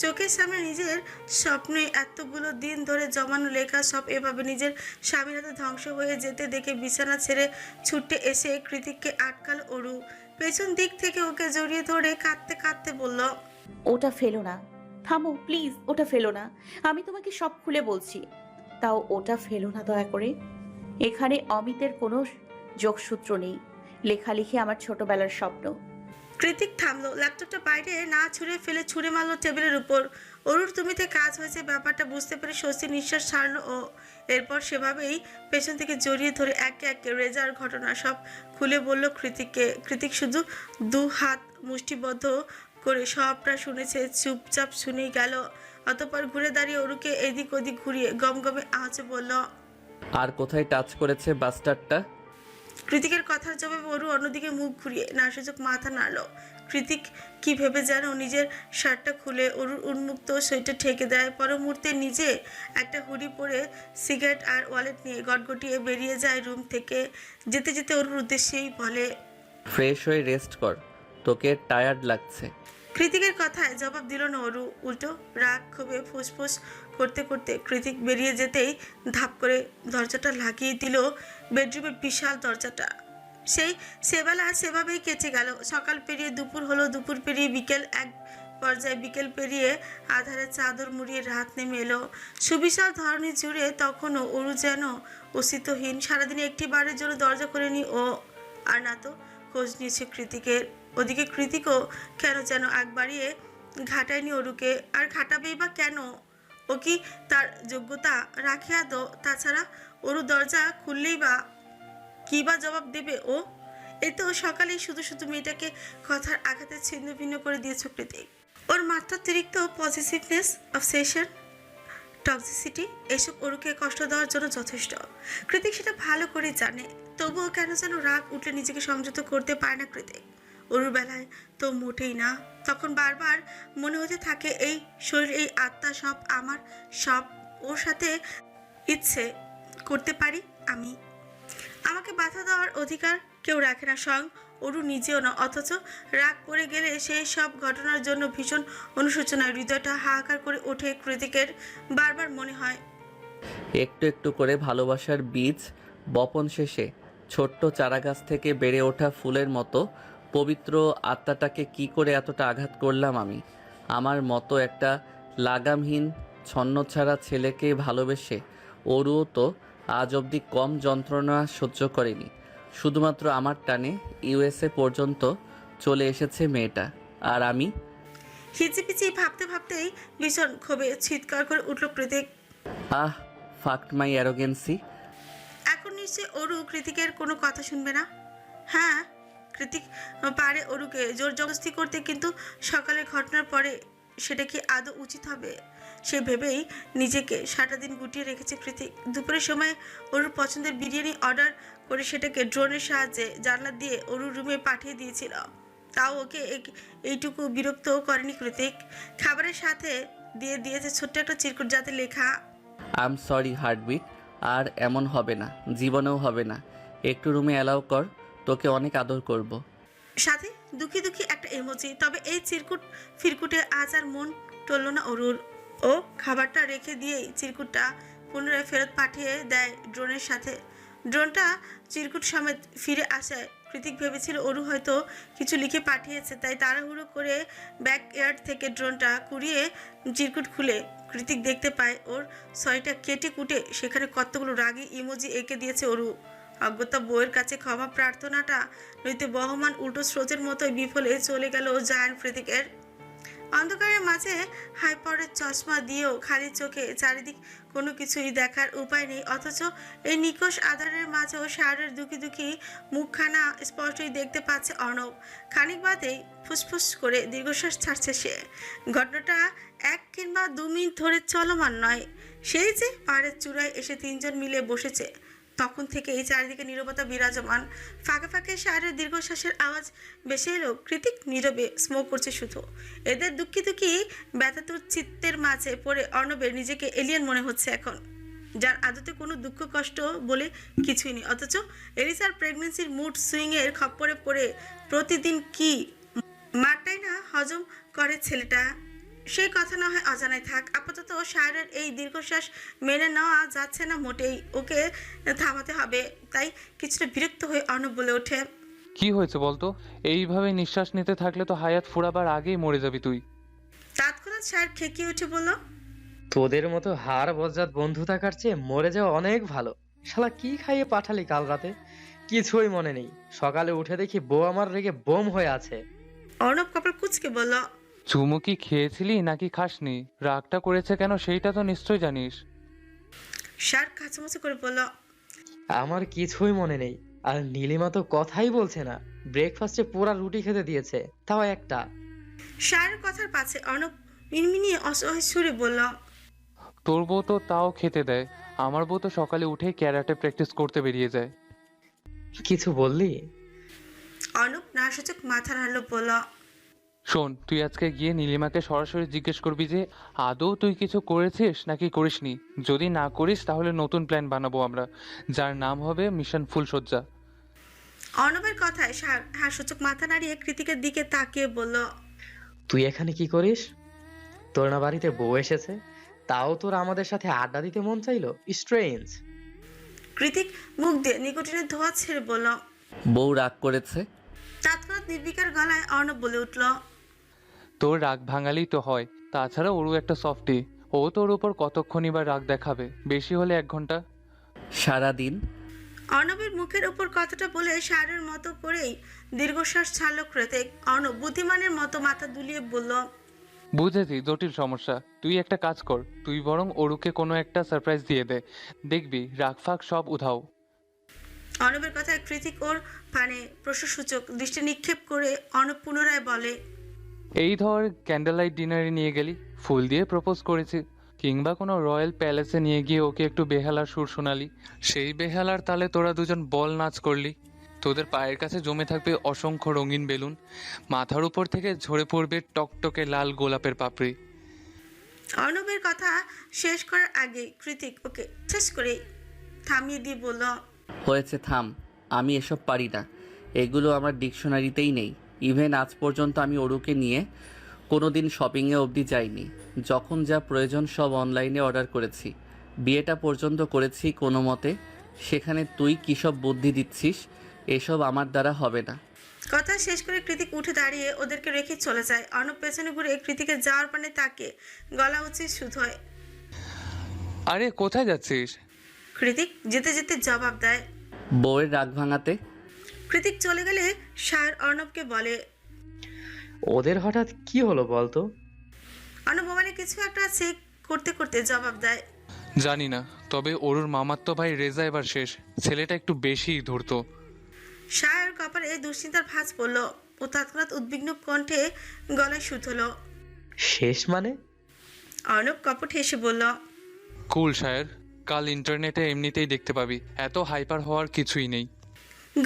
চোখের সামনে নিজের স্বপ্নে এতগুলো দিন ধরে জমানো লেখা সব এভাবে নিজের স্বামীর হাতে ধ্বংস হয়ে যেতে দেখে বিছানা ছেড়ে ছুটে এসে কৃতিককে আটকাল অরু। পেছন দিক থেকে ওকে জড়িয়ে ধরে কাঁদতে কাঁদতে বলল। ওটা ফেলো না। থামো প্লিজ, ওটা ফেলো না। আমি তোমাকে সব খুলে বলছি। তাও ওটা ফেলো না দয়া করে। এখানে অমিতের কোনো যোগসূত্র নেই। লেখালেখি আমার ছোটবেলার স্বপ্ন। কৃতিক থামলো, ল্যাপটপটা বাইরে না ফেলে ছুঁড়ে মারলো টেবিলের উপর। অরুর তুমিতে কাজ হয়েছে ব্যাপারটা বুঝতে পেরে স্বস্তি নিঃশ্বাস ছাড়লো ও। এরপর সেভাবেই পেছন থেকে জড়িয়ে ধরে একে একে রেজার ঘটনা সব খুলে বলল কৃতিককে। কৃতিক শুধু দু হাত মুষ্টিবদ্ধ করে সবটা শুনেছে, চুপচাপ শুনেই গেল। অতঃপর ঘুরে দাঁড়িয়ে অরুকে এদিক ওদিক ঘুরিয়ে গমগমে আওয়াজে বলল, আর কোথায় টাচ করেছে বাস্টারটা? কৃতিকের কথার জবাবে অরু অন্যদিকে মুখ ঘুরিয়ে নাসূচক মাথা নাড়ল। কৃতিক কি ভেবে যেন নিজের শার্টটা খুলে অরুর উন্মুক্ত শরীরটা ঠেকে দেয়। পর মুহূর্তে নিজে একটা হুডি পরে সিগারেট আর ওয়ালেট নিয়ে গটগটিয়ে বেরিয়ে যায় রুম থেকে। যেতে যেতে অরুর উদ্দেশ্যেই বলে, ফ্রেশ হয়ে রেস্ট কর, তোকে টায়ার্ড লাগছে। কৃতিকের কথায় জবাব দিল না অরু, উল্টো রাগ ক্ষোভে ফুসফুস করতে করতে কৃতিক বেরিয়ে যেতেই ধাপ করে দরজাটা লাগিয়ে দিল, বেডরুমের বিশাল দরজাটা। সেবেলা সেভাবেই কেটে গেল। সকাল পেরিয়ে দুপুর হলো, দুপুর পেরিয়ে বিকেল, এক পর্যায়ে বিকেল পেরিয়ে আধারে চাদর মুড়িয়ে রাত নেমে এলো। সুবিশাল ধরনী জুড়ে তখনও অরু যেন অস্তিত্বহীন। সারাদিনে একটি বারের জন্য দরজা খোলেনি ও। আর না তো খোঁজ নিয়েছে কৃতিকের। ওদিকে কৃতিকও কেন যেন আগ বাড়িয়ে ঘাটায়নি অরুকে। আর ঘাটাবেই বা কেন? ও কি তার যোগ্যতা রাখে আদৌ? তাছাড়া অরু দরজা খুললেই বা কী বা জবাব দেবে ও? এই তো সকালেই শুধু শুধু মেয়েটাকে কথার আঘাতে ছিন্ন ভিন্ন করে দিয়েছ কৃতিক। ওর মাত্রাতিরিক্ত পজিটিভনেস, অবসেশন, টক্সিসিটি এসব অরুকে কষ্ট দেওয়ার জন্য যথেষ্ট। কৃতিক সেটা ভালো করে জানে। তবুও কেন যেন রাগ উঠলে নিজেকে সংযত করতে পারে না কৃতিক। অরুর বেলায় তো মোটেই না। তখন বারবার মনে হতে থাকে, এই শরীর, এই আত্মা সব আমার, সব ওর সাথে ইচ্ছে করতে পারি আমি। আমাকে বাধা দেওয়ার অধিকার কেউ রাখে না, স্বয়ং অরু নিজেও না। অথচ রাগ করে গেলে সেই সব ঘটনার জন্য ভীষণ অনুশোচনায় হৃদয়টা হাহাকার করে ওঠে কৃতিকের। বারবার মনে হয়, একটু একটু করে ভালোবাসার বীজ বপন শেষে ছোট্ট চারাগাছ থেকে বেড়ে ওঠা ফুলের মতো পবিত্র আত্মাটাকে কি করে এতটা আঘাত করলাম আমি। আমার মতো একটা লাগামহীন ছন্নছাড়া ছেলেকে ভালোবেসে অরুও তো আজ অবধি কম যন্ত্রণা সহ্য করেনি। শুধুমাত্র আমার টানে ইউএসএ পর্যন্ত চলে এসেছে মেয়েটা, আর আমি হিচিপিচি ভাবতে ভাবতেই ভীষণ ক্ষোভে চিৎকার করে উঠল কৃতিক। আহ, ফাকড মাই অ্যারোগেন্সি। এখন নিশ্চয়ই অরু কৃতিকের কোনো কথা শুনবে না। হ্যাঁ, কৃতিক পারে অরুকে জোর জবরদস্তি করতে, কিন্তু সকালের ঘটনার পরে সেটা কি আদৌ উচিত হবে? সে ভেবেই নিজেকে সারাটা দিন গুটিয়ে রেখেছে কৃতিক। দুপুরের সময় অরুর পছন্দের বিরিয়ানি অর্ডার করে সেটাকে ড্রোনের সাহায্যে জানলা দিয়ে অরুর রুমে পাঠিয়ে দিয়েছিল। তাও ওকে এইটুকু বিরক্ত করেনি কৃতিক। খাবারের সাথে দিয়ে দিয়েছে ছোট্ট একটা চিরকুট, যাতে লেখা, আই এম সরি হার্টবিট, আর এমন হবে না, জীবনেও হবে না। একটু রুমে অ্যালাউ কর, তোকে অনেক আদর করব। সাথে দুঃখী দুঃখী একটা ইমোজি। তবে এই ফিরকুটে আজ আর মন টলল না অরুর। ও খাবারটা রেখে দিয়েই চিরকুটটা পুনরায় ফেরত পাঠিয়ে দেয় ড্রোনের সাথে। ড্রোনটা চিরকুট সমেত ফিরে আসায় কৃতিক ভেবেছিল অরু হয়তো কিছু লিখে পাঠিয়েছে, তাই তাড়াহুড়ো করে ব্যাকইয়ার্ড থেকে ড্রোনটা কুড়িয়ে চিরকুট খুলে কৃতিক দেখতে পায় ওর সরিটা কেটে কুটে সেখানে কতগুলো রাগী ইমোজি এঁকে দিয়েছে অরু। অজ্ঞতা বউয়ের কাছে ক্ষমা প্রার্থনাটা নইতে বহমান উল্টো স্রোতের মতোই বিফলে চলে গেল জায়ান্ট কৃতিকের। অন্ধকারের মাঝে হাই পাওয়ারের চশমা দিয়েও খালি চোখে চারিদিক কোনো কিছুই দেখার উপায় নেই। অথচ এই নিকষ আধারের মাঝেও শাহরের দুঃখী দুঃখী মুখখানা স্পষ্টই দেখতে পাচ্ছে অর্ণব। খানিক বাদেই ফুসফুস করে দীর্ঘশ্বাস ছাড়ছে সে। ঘটনাটা 1 কিংবা 2 মিনিট ধরে চলমান নয়। সেই যে পাহাড়ের চূড়ায় এসে 3 জন মিলে বসেছে, তখন থেকে এই চারিদিকে নীরবতা বিরাজমান। ফাঁকে ফাঁকে শাহরের দীর্ঘশ্বাসের আওয়াজ বেশি এলো। কৃতিক নীরবে স্মোক করছে শুধু। এদের দুঃখী দুঃখী ব্যথাতুর চিত্তের মাঝে পড়ে অর্ণবের নিজেকে এলিয়েন মনে হচ্ছে এখন, যার আদতে কোনো দুঃখ কষ্ট বলে কিছুই নেই। অথচ এলিসার প্রেগনেন্সির মুড সুইংয়ের খপ্পরে পড়ে প্রতিদিন কি মারটাই না হজম করে ছেলেটা। সেই কথা না হয় অজানায় থাক। আপাতত শাহরের এই দীর্ঘশ্বাস মেনে নেওয়া যাচ্ছে না মোটেই। ওকে থামাতে হবে। তাই কিছুটা বিরক্ত হয়ে অর্ণব বলে ওঠে, কি হয়েছে বলতো? এইভাবে নিঃশ্বাস নিতে থাকলে তো হায়াত ফুরাবার আগেই মরে যাবি তুই। তৎক্ষণাৎ সায়র খেকিয়ে উঠে বলল, তোদের মতো হাড় বজ্জাত বন্ধু থাকার চেয়ে মরে যাওয়া অনেক ভালো। শালা কি খাইয়ে পাঠালি কাল রাতে? কিছুই মনে নেই। সকালে উঠে দেখি বউ আমার রেগে বোম হয়ে আছে। অর্ণব কপাল কুঁচকে বলল, চুমু কি খেয়েছিলি নাকি খাসনি? রাগটা করেছে কেন সেইটা তো নিশ্চয় জানিস। সায়র কাছামাছি করে বলল, আমার কিছুই মনে নেই। আর নীলিমা তো কথাই বলছে না। ব্রেকফাস্টে পোড়া রুটি খেতে দিয়েছে, তাও একটা। সায়রের কথার পাছে অর্ণব মিনমিনিয়ে অসহায় সুরে বলল, তোর বউ তো তাও খেতে দেয়, আমার বউ তো সকালে উঠেই ক্যারাটে প্র্যাকটিস করতে বেরিয়ে যায়। কিছু বললি? অর্ণব নাসূচক মাথা নাড়ল, বলল, শোন, তুই আজকে গিয়ে নীলিমাকে সরাসরি জিজ্ঞেস করবি যে আদৌ তুই কিছু করেছিস নাকি করিসনি। যদি না করিস তাহলে নতুন প্ল্যান বানাবো আমরা, যার নাম হবে মিশন ফুলসজ্জা। অর্ণবের কথায় সায়র হাসূচক মাথা নাড়িয়ে কৃতিকের দিকে তাকিয়ে বলল, তুই এখানে কি করিস? তোর না বাড়িতে বউ এসেছে, তাও তোর আমাদের সাথে আড্ডা দিতে মন চাইলো? স্ট্রেঞ্জ। কৃতিক মুখ দিয়ে নিকোটিনের ধোঁয়া ছেড়ে বলল। বউ রাগ করেছে। তৎক্ষণাৎ নির্বিকার গলায় অর্ণব বলে উঠল, তোর রাগ ভাঙালেই তো হয়। তাছাড়া ওরও একটা সফটি, ও তোর উপর কতক্ষণই বা রাগ দেখাবে? বেশি হলে 1 ঘন্টা। সারাদিন। অর্ণবের মুখের উপর কথাটা বলে সায়রের মতো করেই দীর্ঘশ্বাস ছাড়ল কৃতিক। অর্ণব বুদ্ধিমানের মতো মাথা দুলিয়ে বলল, বুঝেছি, জটিল সমস্যা। তুই একটা কাজ কর, তুই বরং ওরুকে কোনো একটা সারপ্রাইজ দিয়ে দে, দেখবি রাগ ফাগ সব উধাও। অর্ণবের কথায় কৃতিক ওর পানে প্রশ্নসূচক দৃষ্টি নিক্ষেপ করে অর্ণব পুনরায় বলে, এই ধর ক্যান্ডেল লাইট ডিনারে নিয়ে গেলি, ফুল দিয়ে প্রপোজ করেছি, কিংবা কোনো রয়্যাল প্যালেসে নিয়ে গিয়ে ওকে একটু বেহালার সুর শোনালি, সেই বেহালার তালে তোরা দুজন বল নাচ করলি। তোদের পায়ের কাছে জমে থাকবে অসংখ্য রঙিন বেলুন, মাথার উপর থেকে ঝরে পড়বে টকটকে লাল গোলাপের পাপড়ি। অর্ণবের কথা শেষ করার আগে কৃতিক ওকে শেষ করে থামিয়ে দিয়ে বলল, হয়েছে, থাম। আমি এসব পারি না, এগুলো আমার ডিকশনারিতেই নেই। ইভেন আজ পর্যন্ত আমি ওরুকে নিয়ে কোনো দিন শপিংয়ে অবধি যাইনি। যখন যা প্রয়োজন সব অনলাইনে অর্ডার করেছি, বিয়েটা পর্যন্ত করেছি কোনো মতে। সেখানে তুই কী সব বুদ্ধি দিচ্ছিস? এসব আমার দ্বারা হবে না। কথা শেষ করে কৃতিক উঠে দাঁড়িয়ে ওদেরকে রেখে চলে যায়। অর্ণব পেছনে ঘুরে কৃতিকের যাওয়ার পানে তাকে গলা উঁচিয়ে শুধোয়। আরে কোথায় যাচ্ছিস? কৃতিক যেতে যেতে জবাব দেয়। বউয়ের রাগ ভাঙাতে। কৃতিক চলে গেলে সায়র অর্ণবকে বলে, ওদের হঠাৎ কি হলো বলতো? অর্ণব মানে কিছু একটা চেক করতে করতে জবাব দেয়, জানি না, তবে ওরুর মামাতো ভাই রেজা এবার শেষ। ছেলেটা একটু বেশিই ধূর্ত। সায়র কপালে দুশ্চিন্তার ভাঁজ পড়ল। ও তৎক্ষণাৎ উদ্বিগ্ন কণ্ঠে গলায় শুধল। শেষ মানে? অর্ণব কপট হেসে বলল, কুল শায়ের, কাল ইন্টারনেটে এমনিতেই দেখতে পাবি, এত হাইপার হওয়ার কিছুই নেই।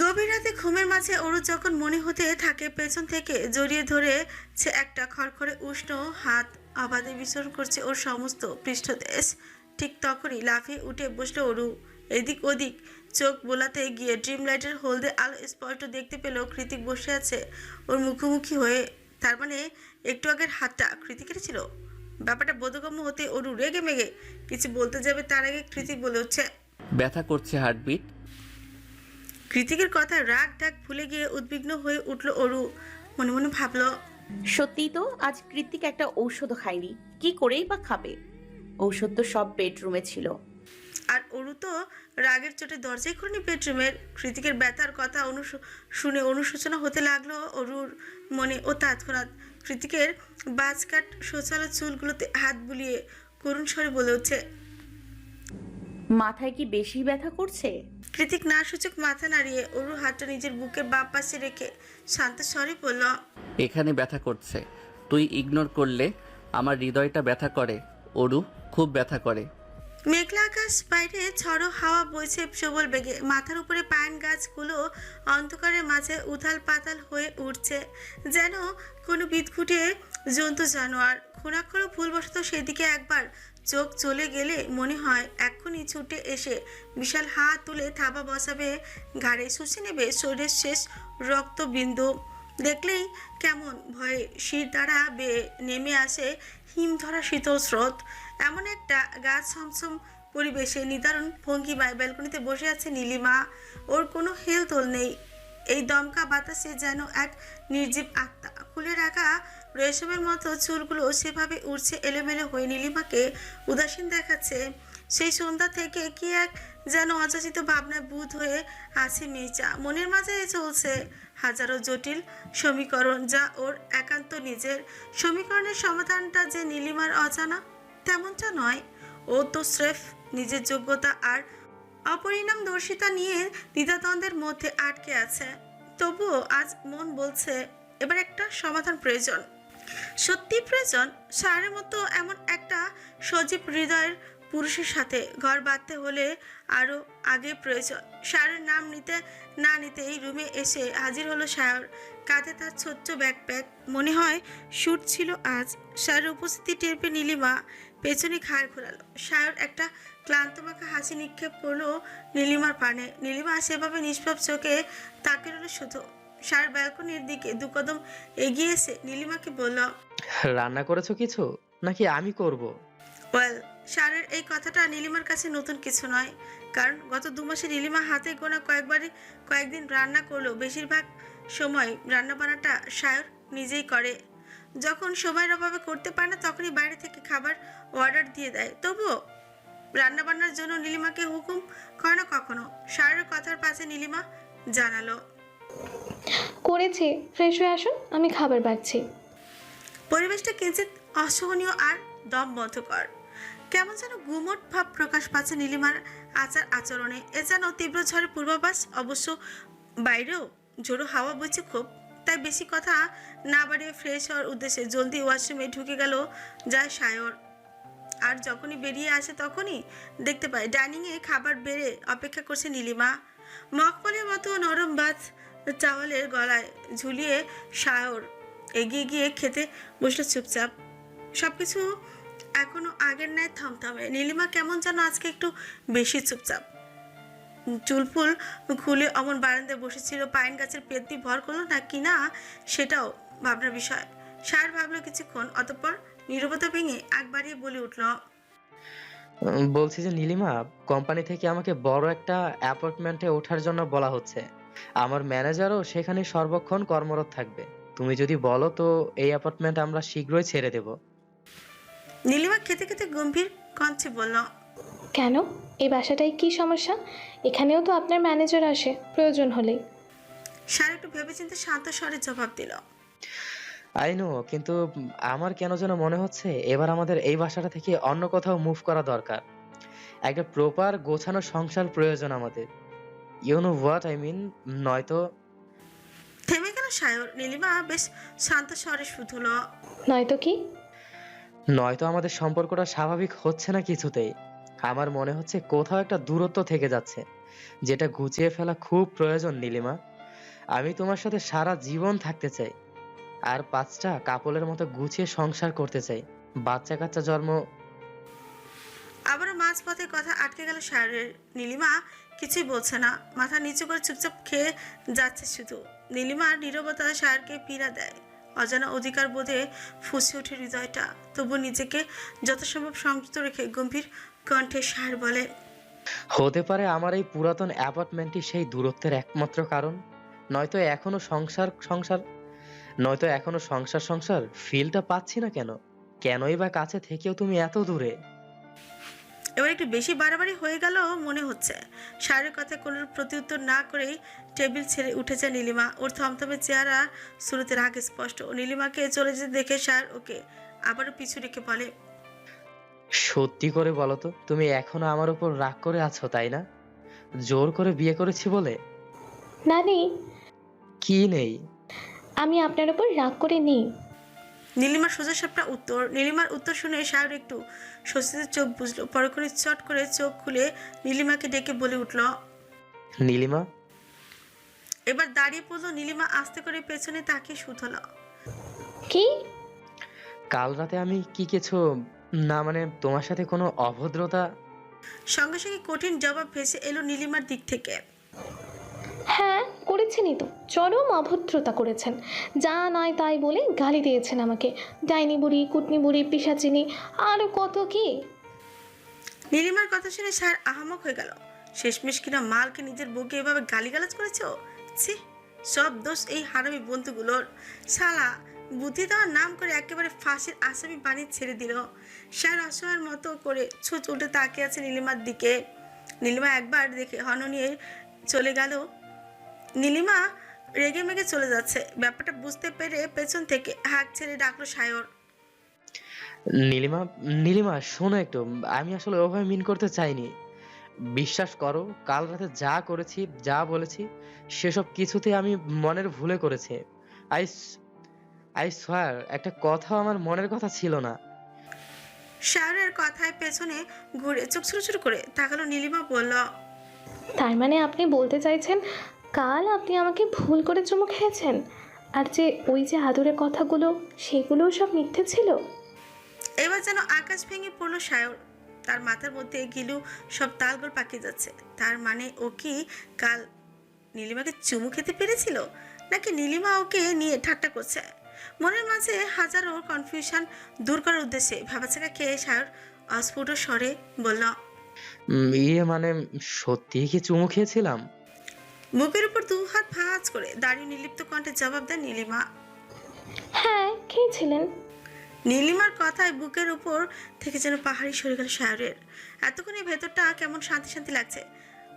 গভীর রাতে ঘুমের মাঝে ওরু যখন মনে হতে থাকে পেছন থেকে জড়িয়ে ধরেছে একটা খড়খড়ে উষ্ণ হাত, অবাধে বিচরণ করছে ওর সমস্ত পৃষ্ঠদেশ। ঠিক তখনই লাফিয়ে উঠে বসলো অরু। এদিক ওদিক চোখ বোলাতে গিয়ে ড্রিম লাইটের হলদে আলো স্পষ্ট দেখতে পেল কৃতিক বসে আছে ওর মুখোমুখি হয়ে। তার মানে একটু আগের হাতটা কৃতিকের ছিল। ব্যাপারটা বোধগম্য হতে অরু রেগে মেগে কিছু বলতে যাবে, তার আগে কৃতিক বলে উঠছে, ব্যথা করছে হার্টবিট। কৃতিকের কথা রাগ ডাক ভুলে গিয়ে উদ্বিগ্ন হয়ে উঠল অরু। মনে মনে ভাবলো, সত্যিই তো আজ কৃতিক একটা ঔষধও খায়নি, কি করেই বা খাবে? ঔষধ তো সব বেডরুমে ছিল। আর অরু তো রাগের চোটে দরজাই খুলেনি বেডরুমের। কৃতিকের ব্যথার কথা শুনে অনুশোচনা হতে লাগলো অরুর মনে। ও তৎক্ষণাৎ কৃতিকের বাজকাট সোচালো চুলগুলোতে হাত বুলিয়ে করুণ স্বরে বলে উঠছে, মাথায় কি বেশি ব্যথা করছে? কৃতিক না সূচক মাথা নাড়িয়ে অরুর হাতটা নিজের বুকের বাম পাশে রেখে শান্ত স্বরে বলল, এখানে ব্যথা করছে। তুই ইগনোর করলে আমার হৃদয়টা ব্যথা করে অরু, খুব ব্যথা করে। মেঘলা আকাশ, বাইরে ঝড়ো হাওয়া বইছে প্রবল বেগে। মাথার উপরে পাইন গাছগুলো অন্ধকারের মাঝে উথাল পাতাল হয়ে উঠছে, যেন কোনো বিদঘুটে জন্তু জানোয়ার। খুনাক্ষর ভুলবশত সেদিকে একবার চোখ চলে গেলে মনে হয় এক্ষুনি ছুটে এসে বিশাল হাত তুলে থাবা বসাবে ঘাড়ে, শুষে নেবে শরীরের শেষ রক্তবিন্দু। দেখলেই কেমন ভয়ে শির দ্বারা বেয়ে নেমে আসে হিম ধরা শীতল স্রোত। এমন একটা গাছ ছমছম পরিবেশে নিদারুণ ভঙ্গিমায় ব্যালকনিতে বসে আছে নীলিমা। ওর কোনো হেলদোল নেই। এই দমকা বাতাসে যেন এক নির্জীব আত্মা। খুলে রাখা রেশমের মতো চুলগুলো সেভাবে উড়ছে এলোমেলো হয়ে নীলিমাকে উদাসীন দেখাচ্ছে। সেই সন্ধ্যা থেকে কি এক যেন অযাচিত ভাবনায় বুঁদ হয়ে আছে মেয়েটা। মনের মাঝে চলছে হাজারো জটিল সমীকরণ, যা ওর একান্ত নিজের। সমীকরণের সমাধানটা যে নীলিমার অজানা তেমনটা নয়। ও তো স্রেফ নিজের যোগ্যতা আর অপরিণামদর্শিতা নিয়ে দ্বিধাদ্বন্দ্বের মধ্যে আটকে আছে। তবুও আজ মন বলছে এবার একটা সমাধান প্রয়োজন, সত্যি প্রয়োজন। সারের মতো এমন একটা সজীব হৃদয়ের পুরুষের সাথে ঘর বাঁধতে হলে আরও আগে প্রয়োজন। সারের নাম নিতে না নিতেই রুমে এসে হাজির হলো সায়র। কাঁধে তার ছোট্ট ব্যাকপ্যাক, মনে হয় শ্যুট ছিল আজ। সারের উপস্থিতি টের পেয়ে নীলিমা পেছনে ঘাড় ঘোরালো। সায়র একটা ক্লান্ত মাখা হাসি নিক্ষেপ করলো নীলিমার পানে। নীলিমা সেভাবে নিষ্পাপ চোখে তাকে রইল শুধু। সার ব্যালকনির দিকে দুকদম এগিয়ে এসে নীলিমাকে বলল, রান্না করেছো কিছু, নাকি আমি করব? ওয়েল, সারের এই কথাটা নীলিমার কাছে নতুন কিছু নয়, কারণ গত 2 মাসে নীলিমা হাতে গোনা কয়েকদিন রান্না করলেও বেশিরভাগ সময় রান্নাবান্নাটা সায়র নিজেই করে। যখন সময়ের অভাবে করতে পারে না তখনই বাইরে থেকে খাবার অর্ডার দিয়ে দেয়। তবুও রান্নাবান্নার জন্য নীলিমাকে হুকুম করে না কখনো। সায়রের কথার পাশে নীলিমা জানালো, করেছি, ফ্রেশ হয়ে আসুন, আমি খাবার বাড়ছি। পরিবেশটা কিঞ্চিত অসহনীয় আর দম বন্ধকর। কেমন যেন গুমট ভাব প্রকাশ পাচ্ছে নীলিমার আচার আচরণে। এ যেন তীব্র ঝড়ের পূর্বাভাস। অবশ্য বাইরেও ঝোড়ো হাওয়া বইছে খুব। তাই বেশি কথা না বাড়িয়ে ফ্রেশ হওয়ার উদ্দেশ্যে জলদি ওয়াশরুমে ঢুকে গেল যায় সায়র। আর যখনই বেরিয়ে আসে তখনই দেখতে পায় ডাইনিংয়ে খাবার বেড়ে অপেক্ষা করছে নীলিমা। মকমলের মতো নরম ভাত চাওয়ালের গলায় ঝুলিয়ে সায়র এগিয়ে গিয়ে খেতে বসলো চুপচাপ। সবকিছু এখনো আগের ন্যায় থমথমে। নীলিমা কেমন যেন আজকে একটু বেশি চুপচাপ। চুলফুল খুলে অমন বারান্দায় বসেছিল। পাইন গাছের পেত্তি ভর করলো না কিনা সেটাও ভাবনার বিষয়। সার ভাবলো কিছুক্ষণ, অতঃপর নীরবতা ভেঙে আগ বাড়িয়ে বলে উঠল, বলছি যে নীলিমা, কোম্পানি থেকে আমাকে বড় একটা অ্যাপার্টমেন্টে ওঠার জন্য বলা হচ্ছে। আমার ম্যানেজারও সেখানে সর্বক্ষণ কর্মরত থাকবে। তুমি যদি বলো তো এই অ্যাপার্টমেন্ট আমরা শীঘ্রই ছেড়ে দেব। নীলিমা খেতে খেতে গম্ভীর কণ্ঠে বলল, কেন? এই বাসাটায় কি সমস্যা? এখানেও তো আপনার ম্যানেজার আসে প্রয়োজন হলেই। সার একটু ভেবেচিন্তে শান্ত স্বরে জবাব দিল, আই নো, কিন্তু আমার কেন যেন মনে হচ্ছে এবার আমাদের এই বাসাটা থেকে অন্য কোথাও মুভ করা দরকার। একটা প্রপার গোছানো সংসার প্রয়োজন আমাদের। You know what I mean. নয়তো থেমে গেল সায়র। নীলিমা বেশ শান্ত স্বরে শুধল, নয়তো কি? নয়তো আমাদের সম্পর্কটা স্বাভাবিক হচ্ছে না কিছুতেই। আমার মনে হচ্ছে কোথাও একটা দূরত্ব থেকে যাচ্ছে, যেটা গুছিয়ে ফেলা খুব প্রয়োজন নীলিমা। আমি তোমার সাথে সারা জীবন থাকতে চাই, আর 5টা কাপলের মতো গুছিয়ে সংসার করতে চাই। বাচ্চা কাচ্চা জন্ম। আবারও মাঝপথে কথা আটকে গেল সায়রের। নীলিমা কিছুই বলছে না, মাথা নিচু করে চুপচাপ খেয়ে যাচ্ছে শুধু। নীলিমার নীরবতা সায়রকে পীড়া দেয়। অজানা অধিকার বোধে ফুঁসে ওঠে হৃদয়টা। তবু নিজেকে যথাসম্ভব সংযত রেখে গম্ভীর কণ্ঠে সায়র বলে, হতে পারে আমার এই পুরাতন অ্যাপার্টমেন্টই সেই দূরত্বের একমাত্র কারণ। নয়তো এখনো সংসার ফিলটা পাচ্ছি না কেন? কেনই বা কাছে থেকেও তুমি এত দূরে? এবার একটু বেশি বাড়াবাড়ি হয়ে গেল মনে হচ্ছে। সায়রের কথায় কোনো প্রত্যুত্তর না করেই টেবিল ছেড়ে উঠে যায় নীলিমা। ওর থমথমে চেহারা শুরুতে রাগ স্পষ্ট। নীলিমাকে চলে যেতে দেখে সায়র ওকে আবারও পিছু রেখে বলে, সত্যি করে বলো তো, তুমি এখনো আমার উপর রাগ করে আছো তাই না? জোর করে বিয়ে করেছি বলে? না নেই, কি নেই? আমি আপনার উপর রাগ করে নেই। নীলিমার সোজাসাপটা উত্তর। নীলিমার উত্তর শুনে সায়র একটু স্বস্তিতে চোখ বুঝলো। পরক্ষণে চট করে চোখ খুলে নীলিমাকে ডেকে বলে উঠল, নীলিমা। এবার দাঁড়িয়ে পড়লো। নীলিমা আস্তে করে পেছনে তাকিয়ে শুধল, কি? কাল রাতে আমি কি কিছু, না মানে তোমার সাথে কোনো অভদ্রতা? সঙ্গে সঙ্গে কঠিন জবাব ভেসে এলো নীলিমার দিক থেকে, হ্যাঁ করেছেনই তো, চরম অভদ্রতা করেছেন। যা নয় তাই বলে গালি দিয়েছেন আমাকে, ডাইনি বুড়ি, কুটনি বুড়ি, পিশাচিনি, আরও কত কি। নীলিমার কথা শুনে সায়র আহামক হয়ে গেল। শেষমেশ কিনা মালকে নিজের বউকে এভাবে গালিগালাজ করেছ। ছি, সব দোষ এই হারামি বন্ধুগুলোর। শালা বুদ্ধি দেওয়ার নাম করে একেবারে ফাঁসির আসামি বানিয়ে ছেড়ে দিল। সার অসহায়ের মতো করে ছুঁচ উল্টে তাকিয়ে আছে নীলিমার দিকে। নীলিমা একবার দেখে হর্ন নিয়ে চলে গেল। নীলিমা রেগে মেগে চলে যাচ্ছে ব্যাপারটা বুঝতে পেরে পেছন থেকে হাঁক ছেড়ে ডাকলো সায়র। নীলিমা, নীলিমা শোনো একটু, আমি আসলে ওভাবে মিন করতে চাইনি। বিশ্বাস করো, কাল রাতে যা করেছি, যা বলেছি, সেসব কিছুতে আমি মনের ভুলে করেছি। আই আই সোয়ার, একটা কথাও আমার মনের কথা ছিল না। সায়রের কথায় পেছনে ঘুরে চোখ ছোট ছোট করে তাকালো নীলিমা, বলল, তার মানে আপনি বলতে চাইছেন কাল আপনি আমাকে ভুল করে চুমু খেয়েছেন, আর যে ওই যে আদরের কথাগুলো সেগুলোও সব মিথ্যে ছিল? এবার যেন আকাশ ভেঙে পড়লো সায়র। তার মাথার মধ্যে গিলু সব তালগোল পাকিয়ে যাচ্ছে। তার মানে ও কি কাল নীলিমাকে চুমু খেতে পেরেছিল, নাকি নীলিমা ওকে নিয়ে ঠাট্টা করছে? মনের মাঝে হাজারো কনফিউশন দূর করার উদ্দেশ্যে ভাবাচাকা খেয়ে সায়র অস্ফুট স্বরে বলল, ইয়ে মানে, সত্যি কি চুমু খেয়েছিলাম? বুকের উপর দু হাত ভাঁজ করে দাঁড়িয়ে নির্লিপ্ত কণ্ঠে জবাব দেন নীলিমা। হ্যাঁ, খেয়েছিলেন। নীলিমার কথায় বুকের উপর থেকে যেন পাহাড়ি সরে গেল সায়রের। এতক্ষণে ভেতরটা কেমন শান্তি শান্তি লাগছে।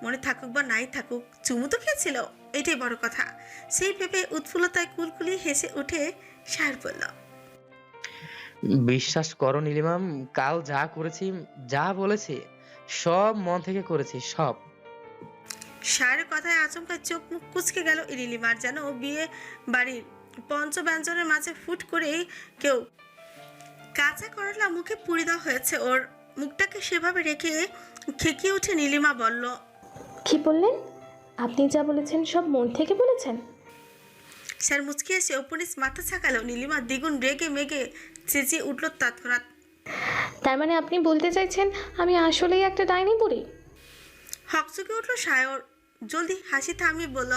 মনে থাকুক বা নাই থাকুক, চুমু তো খেয়েছিল, এটাই বড় কথা। সেই ভেবে উৎফুল্লতায় কুলকুলি হেসে উঠে সায়র বলল, বিশ্বাস করো নীলিমা, কাল যা করেছি, যা বলেছি, সব মন থেকে করেছি, সব। সায়রের কথায় আচমকা চোখ মুখ কুচকে গেল নীলিমার, যেন বিয়ে বাড়ির পঞ্চব্যঞ্জনের মাঝে ফুট করেই কেউ কাঁচা করলা মুখে পুড়ে দেওয়া হয়েছে ওর। মুখটাকে সেভাবে রেখে খেকিয়ে উঠে নীলিমা বলল, কি বললেন? আপনি যা বলেছেন সব মন থেকে বলেছেন? স্যার মুচকি এসে উপনিস মাথা ছাকালো। নীলিমা দ্বিগুণ রেগে মেগে চেঁচিয়ে উঠল তৎক্ষণাৎ। তার মানে আপনি বলতে চাইছেন আমি আসলেই একটা ডাইনি বুড়ি? হকচকে উঠল সায়র, জলদি হাসি থামিয়ে বলল,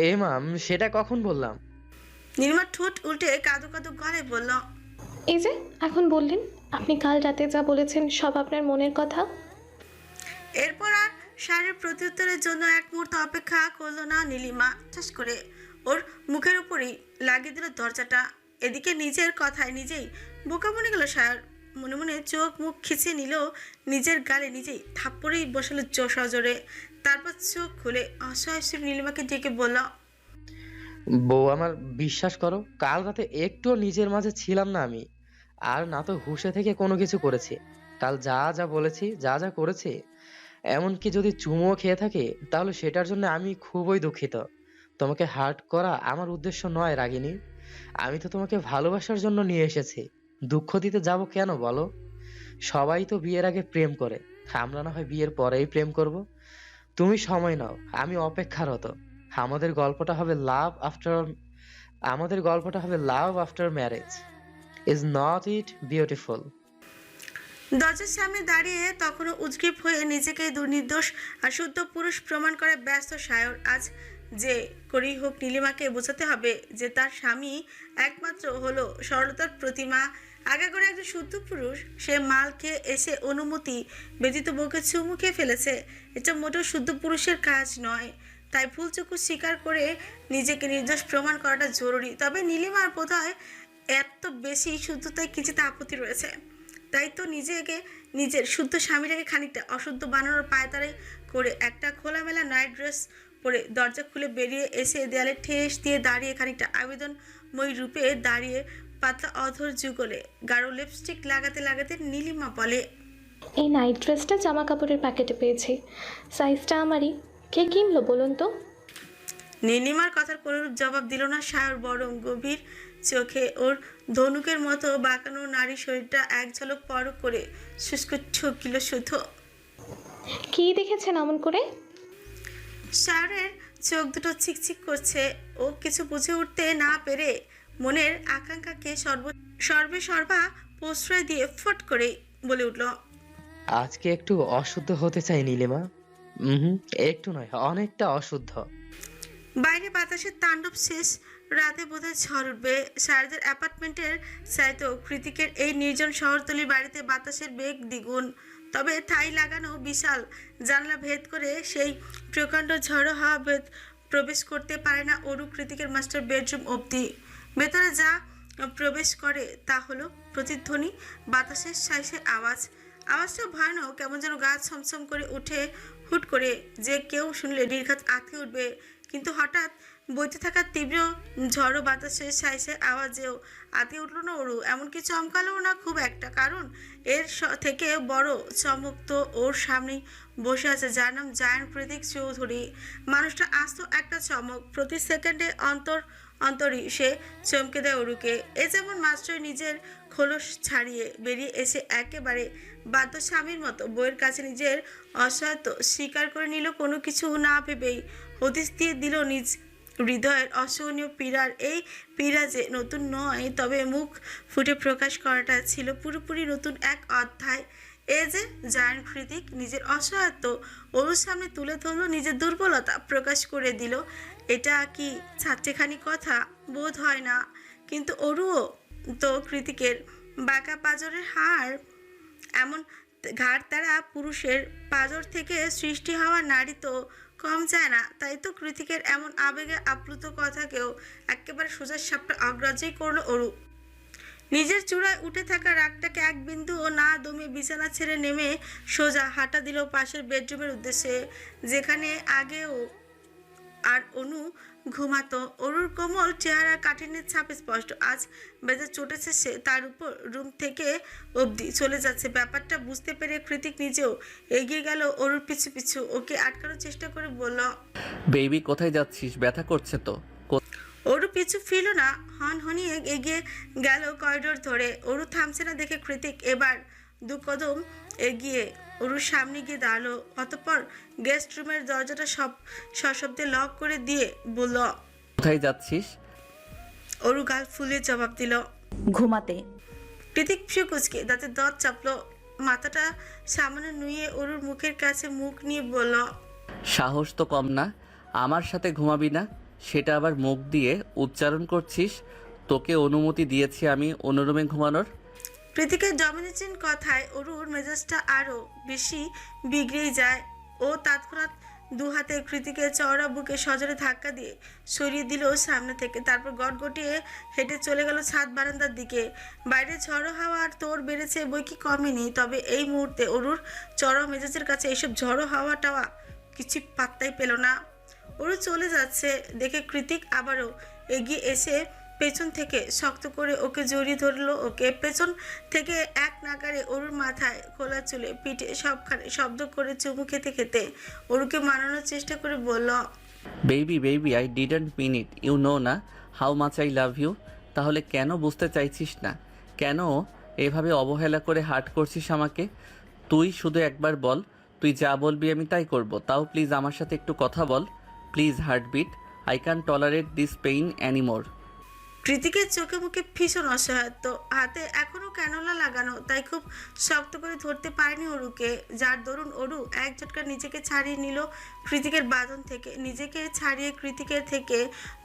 এ মাম, সেটা কখন বললাম? নীলিমা ঠোঁট উল্টে কাদো কাদো গলায় বলল, এই যে এখন বললেন আপনি কাল রাতে যা বলেছেন সব আপনার মনের কথা। এরপর আর সারের প্রত্যুত্তরের জন্য এক মুহূর্ত অপেক্ষা করলো না নীলিমা। ঠাস করে ওর মুখের উপরেই লাগিয়ে দিল দরজাটা। এদিকে নিজের কথায় নিজেই বোকা বনে গেল সায়র। মনে মনে চোখ মুখ খিচিয়ে নিল, নিজের গালে নিজেই থাপ্পড়েই বসালো সজোরে। তারপর চোখ খুলে অসহায় সুরে নীলিমাকে ডেকে বলল, বউ আমার, বিশ্বাস করো, কাল রাতে একটুও নিজের মাঝে ছিলাম না আমি। আর না তো হুঁশে থেকে কোনো কিছু করেছি। কাল যা যা বলেছি, যা যা করেছি, এমনকি যদি চুমুও খেয়ে থাকি, তাহলে সেটার জন্য আমি খুবই দুঃখিত। তোমাকে হার্ট করা আমার উদ্দেশ্য নয় রাগিনী। আমি তো তোমাকে ভালোবাসার জন্য নিয়ে এসেছি। দুঃখ দিতে যাব কেন বলো? সবাই তো বিয়ের আগে প্রেম করে, আমরা না হয় বিয়ের পরেই প্রেম করব। তুমি সময় নাও, আমি অপেক্ষারত। আমাদের গল্পটা হবে love after marriage. Is not it beautiful? দরজার সামনে দাঁড়িয়ে তখনও উদ্গ্রীব হয়ে নিজেকে দুর্নির্দোষ আর শুদ্ধ পুরুষ প্রমাণ করে ব্যস্ত সায়র। আজ যে করেই হোক নীলিমাকে বোঝাতে হবে যে তার স্বামী একমাত্র হলো সরলতার প্রতিমা। আগে করে একজন শুদ্ধ পুরুষ, সে মাল খেয়ে এসে অনুমতি ব্যতীত বউকে চুমু খেয়ে ফেলেছে। এটা মোটেও শুদ্ধ পুরুষের কাজ নয়। তাই ভুলচুকু স্বীকার করে নিজেকে নির্দোষ প্রমাণ করাটা জরুরি। তবে নীলিমার বোধহয় এত বেশি শুদ্ধতায় কিছুতে আপত্তি রয়েছে। তাই তো নিজেকে, নিজের শুদ্ধ স্বামীটাকে খানিকটা অশুদ্ধ বানানোর পায়তারাই করে একটা খোলামেলা নাইট ড্রেস পরে দরজা খুলে বেরিয়ে এসে দেয়ালে ঠেস দিয়ে দাঁড়িয়ে খানিকটা আবেদনময়ী রূপে দাঁড়িয়ে পাতলা অধর যুগলে গাঢ় লিপস্টিক লাগাতে লাগাতে নীলিমা বলে, এই নাইট ড্রেসটা জামা কাপড়ের প্যাকেটে পেয়েছি, সাইজটা আমারই। কে কিনলো বলুন তো? নীলিমার কথার কোনোরূপ জবাব দিল না সায়র, বরং গভীর চোখে ওর ধনুকের মতো বাঁকানো নারী শরীরটা এক ঝলক পরখ করে শুষ্ক ঠকিল শুধু। কি দেখেছেন অমন করে? সায়রের চোখ দুটো চিকচিক করছে। ও কিছু বুঝে উঠতে না পেরে মনের আকাঙ্ক্ষাকে সর্বা প্রশ্রয় দিয়ে ফট করে বলে উঠল, আজকে একটু অশুদ্ধ হতে চাই নীলিমা। একটু নয়, অনেকটা অশুদ্ধ। বাইরে বাতাসের তাণ্ডব শেষ। রাতে বোধহয় ঝড় উঠবে। সারদের অ্যাপার্টমেন্টের চাইতেও কৃতিকের এই নির্জন শহরতলির বাড়িতে বাতাসের বেগ দ্বিগুণ। তবে থাই লাগানো বিশাল জানলা ভেদ করে সেই প্রকাণ্ড ঝড়ো হাওয়া প্রবেশ করতে পারে না অরু কৃতিকের মাস্টার বেডরুম অবধি। ভেতরে যা প্রবেশ করে তা হলো প্রতিধ্বনি, বাতাসের সাইসে আওয়াজ। আওয়াজটা ভয়ানক, কেমন যেন গা ছমছম করে উঠে, হুট করে যে কেউ শুনলে নির্ঘাত আঁতকে উঠবে। কিন্তু হঠাৎ বইতে থাকা তীব্র ঝড়ো বাতাসের সাইসে আওয়াজেও আঁতকে উঠল না ওরু, এমনকি চমকালোও না খুব একটা। কারণ এর থেকে বড় চমক তো ওর সামনেই বসে আছে, যার নাম জায়ান্ট প্রতীক চৌধুরী। মানুষটা আস্ত একটা চমক, প্রতি সেকেন্ডে অন্তরই সে চমকে দেয় ওরুকে। এ যেমন মাস্টার নিজের খোলস ছাড়িয়ে বেরিয়ে এসে একেবারে বাধ্য স্বামীর মতো বইয়ের কাছে নিজের অসহায়ত্ব স্বীকার করে নিল, কোনো কিছু না ভেবেই হদিস দিয়ে দিল নিজ হৃদয়ের অসহনীয় পীড়ার। এই পীড়া যে নতুন নয়, তবে মুখ ফুটে প্রকাশ করাটা ছিল পুরোপুরি নতুন এক অধ্যায়। এ যে জায়ান্ট কৃতিক নিজের অসহায়ত্ব ওরুর সামনে তুলে ধরলো, নিজের দুর্বলতা প্রকাশ করে দিল। এটা কি ছাত্রখানি কথা? বোধ হয় না। কিন্তু ওরুও তো কৃতিকের বাঁকা পাঁজরের হাড়, এমন ঘাড় তারা পুরুষের পাঁজর থেকে সৃষ্টি হওয়া নারী তো কম যায় না। তাই তো কৃতিকের এমন আবেগে আপ্লুত কথাকেও একেবারে সোজা সাপটা অগ্রাহ্যই করলো ওরু। নিজের চূড়ায় উঠে থাকা রাগটাকে এক বিন্দুও না দমে বিছানা ছেড়ে নেমে সোজা হাঁটা দিল পাশের বেডরুমের উদ্দেশ্যে, যেখানে আগেও আর অনু ঘুমাতো। অরুর কোমল চেহারা কাঠিন্যের ছাপ স্পষ্ট। আজ বেজে চটেছে সে, তার উপর রুম থেকে অবধি চলে যাচ্ছে। ব্যাপারটা বুঝতে পেরে কৃতিক নিজেও এগিয়ে গেল অরুর পিছু পিছু। ওকে আটকানোর চেষ্টা করে বলল, বেবি কোথায় যাচ্ছিস? ব্যথা করছে তো। অরু পিছু ফিরল না, হনহনিয়ে এগিয়ে গেল করিডোর ধরে। অরু থামছে না দেখে কৃতিক এবার দু কদম এগিয়ে অরুর সামনে গিয়ে দাঁড়ালো। অতঃপর গেস্ট রুমের দরজাটা সশব্দে লক করে দিয়ে বলল, কোথায় যাচ্ছিস? অরু গাল ফুলিয়ে জবাব দিল, ঘুমাতে। কৃতিক ফিকুচকে দাঁতে দাঁত চাপলো, মাথাটা সামনে নুয়ে অরুর মুখের কাছে মুখ নিয়ে বলল, সাহস তো কম না, আমার সাথে ঘুমাবি না? সেটা আবার মুখ দিয়ে উচ্চারণ করছিস। তোকে অনুমতি দিয়েছি আমি অন্য রুমে ঘুমানোর। কৃতিকের ডমিনেশন কথায় অরুর মেজাজটা আরো বেশি বিগড়েই যায়। ও তৎক্ষণাৎ দু হাতে কৃতিকের চওড়া বুকে সজোরে ধাক্কা দিয়ে সরিয়ে দিল সামনে থেকে। তারপর গটগটিয়ে হেঁটে চলে গেল ছাদ বারান্দার দিকে। বাইরে ঝড়ো হাওয়া আর তোর বেড়েছে বই কি কমেনি, তবে এই মুহূর্তে অরুর চড়া মেজাজের কাছে এইসব ঝড়ো হাওয়া টাওয়া কিছু পাত্তাই পেল না। অরু চলে যাচ্ছে দেখে কৃতিক আবারও এগিয়ে এসে পেছন থেকে শক্ত করে ওকে জড়িয়ে ধরলো। ওকে পেছন থেকে এক নাগারে অরুর মাথায়, খোলা চুলে, পিঠে সবখানে শব্দ করে চুমু খেতে খেতে অরুকে মানানোর চেষ্টা করে বলল, baby baby I didn't mean it, you know না how much I love you. তাহলে কেন বুঝতে চাইছিস না? কেন এভাবে অবহেলা করে হার্ট করছিস আমাকে? তুই শুধু একবার বল, তুই যা বলবি আমি তাই করব। তাও প্লিজ আমার সাথে একটু কথা বল, please. Heartbeat, I can tolerate this pain anymore. কৃতিকের চোখে মুখে ভীষণ অসহায়ত্ব, হাতে এখনো ক্যানোলা লাগানো, তাই খুব শক্ত করে ধরতে পারেনি অরুকে, যার দরুন অরু এক ঝটকা নিজেকে ছাড়িয়ে নিল কৃতিকের বাঁধন থেকে। নিজেকে ছাড়িয়ে কৃতিকের থেকে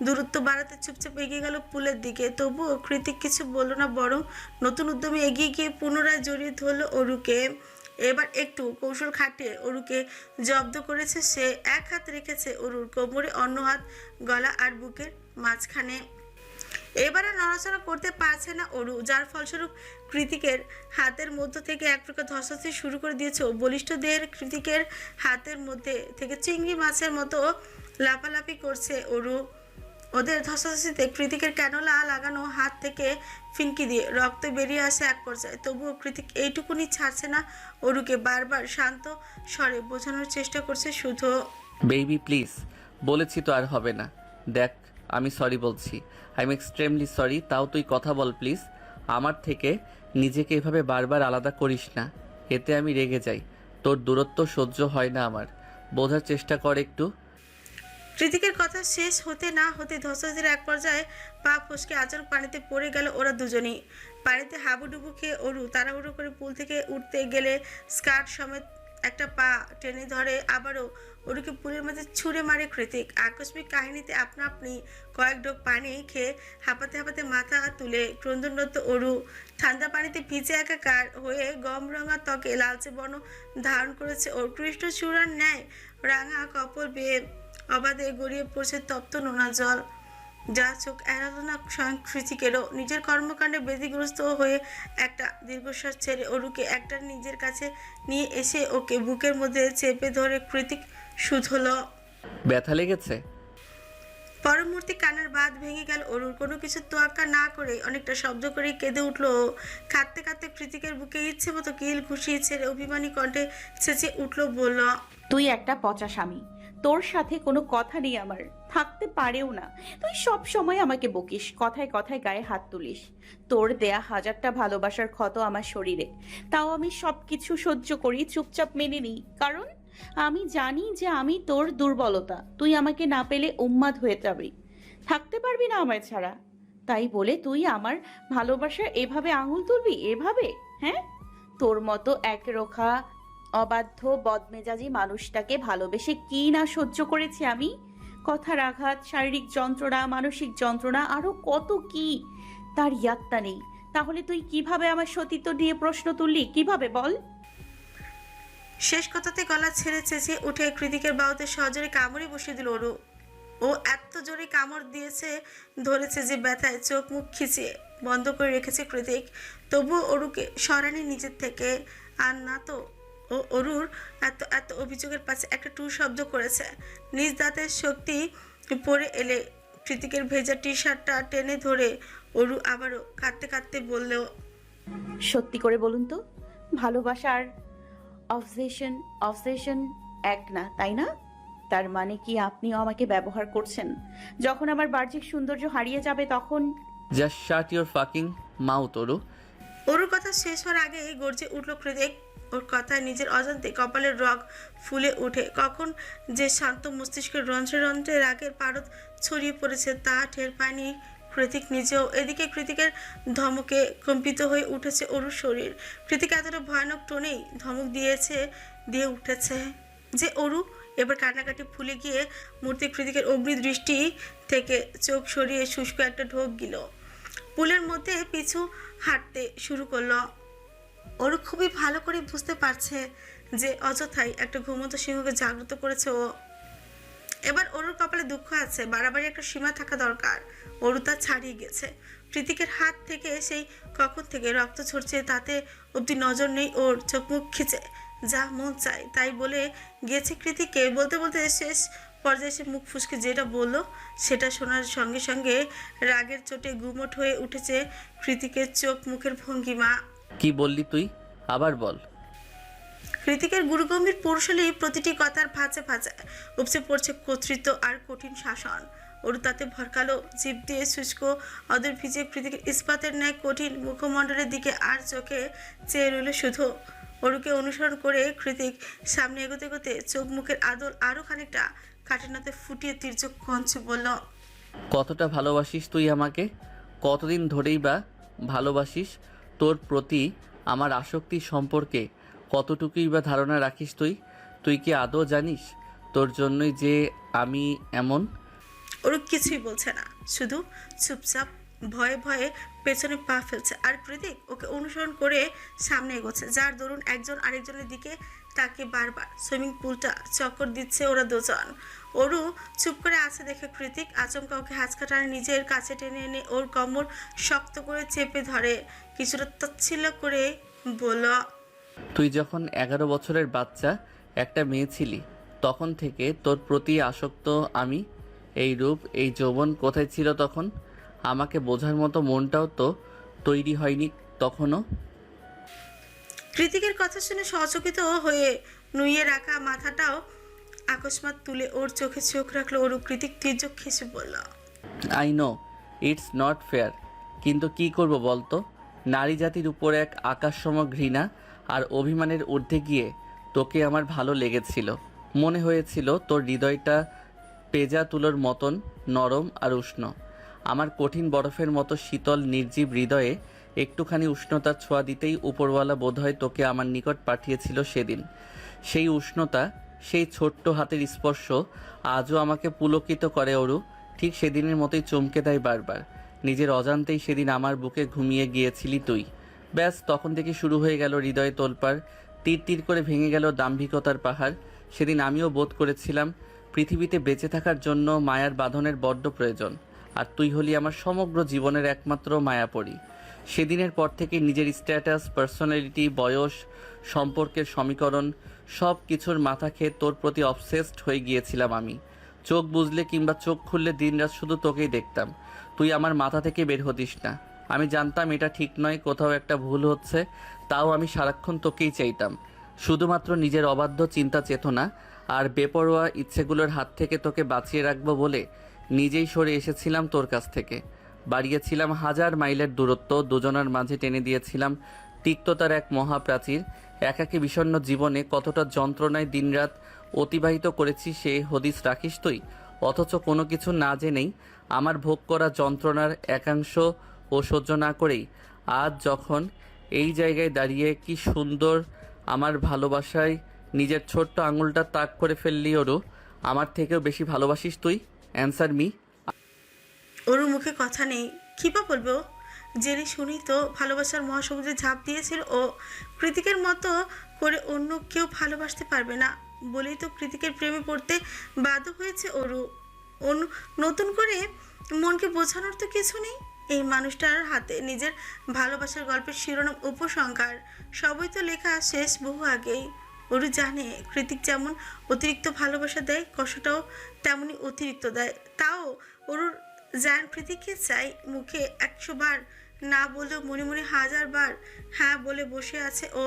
দূরত্ব বাড়াতে চুপচাপ এগিয়ে গেল পুলের দিকে। তবুও কৃতিক কিছু বলল না, বরং নতুন উদ্যমে এগিয়ে গিয়ে পুনরায় জড়িয়ে ধরল অরুকে। এবার একটু কৌশল খাটিয়ে অরুকে জব্দ করেছে সে। এক হাত রেখেছে অরুর কোমরে, অন্য হাত গলা আর বুকের মাঝখানে। এবার আর নড়াচড়া করতে পারছে না অরু, যার ফলস্বরূপ কৃতিকের হাতের মধ্য থেকে এক প্রকার ধস্তাধস্তি শুরু করে দিয়েছে। বলিষ্ঠ দেহের কৃতিকের হাতের মধ্যে থেকে চিংড়ি মাছের মতো লাফালাফি করছে অরু। ওদের ধস্তাধস্তিতে কৃতিকের ক্যানোলা লাগানো হাত থেকে ফিনকি দিয়ে রক্ত বেরিয়ে আসে এক পর্যায়ে। তবুও কৃতিক এইটুকুনি ছাড়ছে না অরুকে, বারবার শান্ত স্বরে বোঝানোর চেষ্টা করছে শুধু, বেবি প্লিজ, বলেছি তো আর হবে না। দেখ আমি সরি বলছি, আই এম এক্সট্রিমলি সরি। তাও তুই কথা বল প্লিজ। আমার থেকে নিজেকে এভাবে বারবার আলাদা করিস না, এতে আমি রেগে যাই। তোর দূরত্ব সহ্য হয় না আমার, বোঝার চেষ্টা কর একটু। কৃতিকের কথা শেষ হতে না হতে ধস্তাধস্তির এক পর্যায়ে পা ফসকে আচমকা পানিতে পড়ে গেল ওরা দুজনেই। পানিতে হাবুডুবু খেয়ে অরু তাড়াহুড়ো করে পুল থেকে উঠতে গেলে স্কার্ট সমেত একটা পা টেনে ধরে আবারও অরুকে পুলের মাঝে ছুঁড়ে মারে কৃতিক। আকস্মিক কাহিনীতে আপনা আপনি কয়েক ঢোক পানি খেয়ে হাঁপাতে হাঁপাতে মাথা তুলে ক্রন্দনরত অরু। ঠান্ডা পানিতে ভিজে একাকার হয়ে গম রঙা ত্বকে লালচে বর্ণ ধারণ করেছে ওর। কৃষ্ণ চূড়ার ন্যায় রাঙা কপল বেয়ে অবাধে গড়িয়ে পড়ছে তপ্ত নোনা জল। যা চোখ এড়ালো না স্বয়ং কৃতিকেরও। নিজের কর্মকাণ্ডে ব্যতিগ্রস্ত হয়ে একটা দীর্ঘশ্বাস ছেড়ে অরুকে একটা নিজের কাছে নিয়ে এসে ওকে বুকের মধ্যে চেপে ধরে কৃতিক শুধলো। ব্যথা লেগেছে? পরমূর্তি কান্নার বাঁধ ভেঙে গেল অরুর। কোনো কিছু তোয়াক্কা না করে অনেকটা শব্দ করে কেঁদে উঠল ও। কাঁদতে কাঁদতে কৃতিকের বুকে ইচ্ছে মতো কিল ঘুষিয়ে ছেড়ে অভিমানী কণ্ঠে চেঁচিয়ে উঠল, বলল, তুই একটা পচা স্বামী, তোর সাথে কোনো কথা নেই আমার, থাকতে পারেও না। তুই সব সময় আমাকে বকিস, কথায় কথায় গায়ে হাত তুলিস। তোর দেয়া হাজারটা ভালোবাসার ক্ষত আমার শরীরে, তাও আমি সবকিছু সহ্য করি, চুপচাপ মেনে নিই, কারণ আমি জানি যে আমি তোর দুর্বলতা। তুই আমাকে না পেলে উন্মাদ হয়ে যাবি, থাকতে পারবি না আমায় ছাড়া। তাই বলে তুই আমার ভালোবাসা এভাবে আঙুল তুলবি, এভাবে? হ্যাঁ, তোর মতো একরোখা অবাধ্য বদমেজাজি মানুষটাকে ভালোবেসে কি না সহ্য করেছি আমি। কথার আঘাত, শারীরিক যন্ত্রণা, মানসিক যন্ত্রণা, আরো কত কি, তার ইয়াত্তা নেই। তাহলে তুই কিভাবে আমার সতীত্ব নিয়ে প্রশ্ন তুললি, কিভাবে বল? শেষ কথাতে গলা ছেড়ে চেঁচিয়ে উঠে কৃতিকের বাহুতে সজোরে কামড়ে বসিয়ে দিল অরু। ও এত জোরে কামড় দিয়েছে, ধরেছে যে ব্যথায় চোখ মুখ খিচিয়ে বন্ধ করে রেখেছে কৃতিক। তবুও অরুকে সরানি নিজের থেকে। আর না তো ও অরুর এত এত অভিযোগের পাশে একটা টু শব্দ করেছে। নিজ দাঁতের শক্তি পড়ে এলে কৃতিকের ভেজা টি শার্টটা টেনে ধরে অরু আবারও কাঁদতে কাঁদতে বলল, সত্যি করে বলুন তো, ভালোবাসা আর অবসেশন অবসেশন এক না, তাই না? তার মানে কি আপনিও আমাকে ব্যবহার করছেন? যখন আমার বাহ্যিক সৌন্দর্য হারিয়ে যাবে তখন? Just shut your fucking mouth Aru. অরুর কথা শেষ হওয়ার আগেই গর্জে উঠল কৃতিক। ওর কথায় নিজের অজান্তে কপালের রগ ফুলে ওঠে। কখন যে শান্ত মস্তিষ্কের রন্ধ্রে রন্ধ্রে রাগের পারদ ছড়িয়ে পড়েছে তা টের পায়নি কৃতিক নিজেও। এদিকে কৃতিকের ধমকে কম্পিত হয়ে উঠেছে অরুর শরীর। কৃতিক এতটা ভয়ানক টোনেই ধমক দিয়ে উঠেছে যে অরু এবার কান্নাকাটি ফুলে গিয়ে মূর্তি কৃতিকের অগ্নি দৃষ্টি থেকে চোখ সরিয়ে শুষ্ক একটা ঢোক গিল। পুলের মধ্যে পিছু হাঁটতে শুরু করলো। ওর খুবই ভালো করে বুঝতে পারছে যে অযথাই একটা ঘুমন্ত সিংহকে জাগ্রত করেছে ও। এবার অরুর কপালে দুঃখ আছে, বাড়াবাড়ি একটা সীমা থাকা দরকার। অরু তা ছাড়িয়ে গেছে। কৃতিকের হাত থেকে সেই কখন থেকে রক্ত ঝরছে তাতে অব্দি নজর নেই ওর। চোখ মুখ খিচে যা মন চায় তাই বলে গিয়েছে কৃতিককে। বলতে বলতে শেষ পর্যায়ে সে মুখ ফুসকে যেটা বলল সেটা শোনার সঙ্গে সঙ্গে রাগের চোটে গুমোট হয়ে উঠেছে কৃতিকের চোখ মুখের ভঙ্গিমা। কি বললি তুই? আবার বল। কৃতিকের গুরুগম্ভীর পৌরশালী প্রতিটি কথার ফাঁচে ফাঁচে উপচে পড়ছে কর্তৃত্ব আর কঠিন শাসন। ওর তাতে ভরকালো জিভ দিয়ে শুষ্ক অদূর ভিজে কৃতিকের ইস্পাতের ন্যায় কঠিন মুখমণ্ডলের দিকে আর চোখে চেয়ে রইল শুধু। অরুকে অনুসরণ করে কৃতিক সামনে এগোতে এগোতে চোখ মুখের আদল আরও খানিকটা কাটানাতে ফুটিয়ে তির্যক কঞ্চে বলল, কতটা ভালোবাসিস তুই আমাকে? কতদিন ধরেই বা ভালোবাসিস? তোর প্রতি আমার আসক্তি সম্পর্কে কতটুকুই বা ধারণা রাখিস তুই? তুই কি আদৌ জানিস তোর জন্যই যে আমি এমন? ওর কিছুই বলছে না, শুধু চুপচাপ ভয়ে ভয়ে পেছনে পা ফেলছে। আর কৃতিক ওকে অনুসরণ করে সামনে এগোচ্ছে, যার দরুন একজন আরেকজনের দিকে তাকে বারবার সুইমিং পুলটা চক্কর দিচ্ছে ওরা দুজন। ওরু চুপ করে আছে দেখে কৃতিক আচমকা ওকে হাঁচকা টানে নিজের কাছে টেনে এনে ওর কোমর শক্ত করে চেপে ধরে কিছুটা তাচ্ছিল্য করে বলল, তুই যখন 11 বছরের বাচ্চা একটা মেয়ে ছিলি তখন থেকে তোর প্রতি আসক্ত আমি। এই রূপ এই যৌবন কোথায় ছিল তখন? আমাকে বোঝার মতো মনটাও তো তৈরি হয়নি তখনও। কৃতিকের কথা শুনে সচকিত হয়ে নুইয়ে রাখা মাথাটাও আকস্মাত তুলে ওর চোখে চোখ রাখলো ওর। কৃতিক তির্যক হেসে বলল, I know it's not fair, কিন্তু কি করব বলতো? নারী জাতির উপর এক আকাশসম ঘৃণা আর অভিমানের ঊর্ধ্বে গিয়ে তোকে আমার ভালো লেগেছিল। মনে হয়েছিল তোর হৃদয়টা পেজা তুলোর মতন নরম আর উষ্ণ। আমার কঠিন বরফের মতো শীতল নির্জীব হৃদয়ে একটুখানি উষ্ণতার ছোঁয়া দিতেই উপরওয়ালা বোধহয় তোকে আমার নিকট পাঠিয়েছিল সেদিন। সেই উষ্ণতা, সেই ছোট্ট হাতের স্পর্শ আজও আমাকে পুলকিত করে অরু। ঠিক সেদিনের মতোই চমকে দেয় বারবার। নিজের অজান্তেই সেদিন আমার বুকে ঘুমিয়ে গিয়েছিলি তুই। ব্যাস তখন থেকে শুরু হয়ে গেল হৃদয়ে তোলপাড়। তীর তীর করে ভেঙে গেল দাম্ভিকতার পাহাড়। সেদিন আমিও বোধ করেছিলাম পৃথিবীতে বেঁচে থাকার জন্য মায়ার বাঁধনের বড্ড প্রয়োজন। আর তুই হলি আমার সমগ্র জীবনের একমাত্র মায়াপরী। সেদিনের পর থেকে নিজের স্ট্যাটাস, পার্সোনালিটি, বয়স, সম্পর্কের সমীকরণ সব কিছুর মাথা খেয়ে তোর প্রতি অবসেসড হয়ে গিয়েছিলাম আমি। চোখ বুঝলে কিংবা চোখ খুললে দিনরাত শুধু তোকেই দেখতাম। তুই আমার মাথা থেকে বের হতিস না। আমি জানতাম এটা ঠিক নয়, কোথাও একটা ভুল হচ্ছে, তাও আমি সারাক্ষণ তোকেই চাইতাম। শুধুমাত্র নিজের অবাধ্য চিন্তা চেতনা আর বেপরোয়া ইচ্ছেগুলোর হাত থেকে তোকে বাঁচিয়ে রাখবো বলে নিজেই সরে এসেছিলাম তোর কাছ থেকে। বাড়িয়েছিলাম হাজার মাইলের দূরত্ব, দুজনের মাঝে টেনে দিয়েছিলাম তিক্ততার এক মহাপ্রাচীর। একাকী বিষণ্ণ জীবনে কতটা যন্ত্রণায় দিনরাত অতিবাহিত করেছি সে হদিস রাখিস তুই? অথচ কোনো কিছু না জেনেই আমার ভোগ করা যন্ত্রণার একাংশ ও সহ্য না করেই আজ যখন এই জায়গায় দাঁড়িয়ে কি সুন্দর আমার ভালোবাসায় নিজের ছোট্ট আঙুলটা তাক করে ফেললি ওরু। আমার থেকেও বেশি ভালোবাসিস তুই? Answer me. ওর মুখে কথা নেই, কী বা বলবো? জেনে শুনি তো ভালোবাসার মহাসমুদ্রে ঝাঁপ দিয়েছিল ও। কৃতিকের মতো করে অন্য কেউ ভালোবাসতে পারবে না বলেই তো কৃতিকের প্রেমে পড়তে বাধ্য হয়েছে ওরু। নতুন করে মনকে বোঝানোর তো কিছু নেই। এই মানুষটার হাতে নিজের ভালোবাসার গল্পের শিরোনাম, উপসংহার সবই তো লেখা শেষ বহু আগেই। ওরু জানে কৃতিক যেমন অতিরিক্ত ভালোবাসা দেয়, কষ্টটাও তেমনি অতিরিক্ত দেয়। তাও ওরুর জান কৃতিককে চাই, মুখে 100 বার না বলেও মনে মনে 1000 বার হ্যাঁ বলে বসে আছে ও।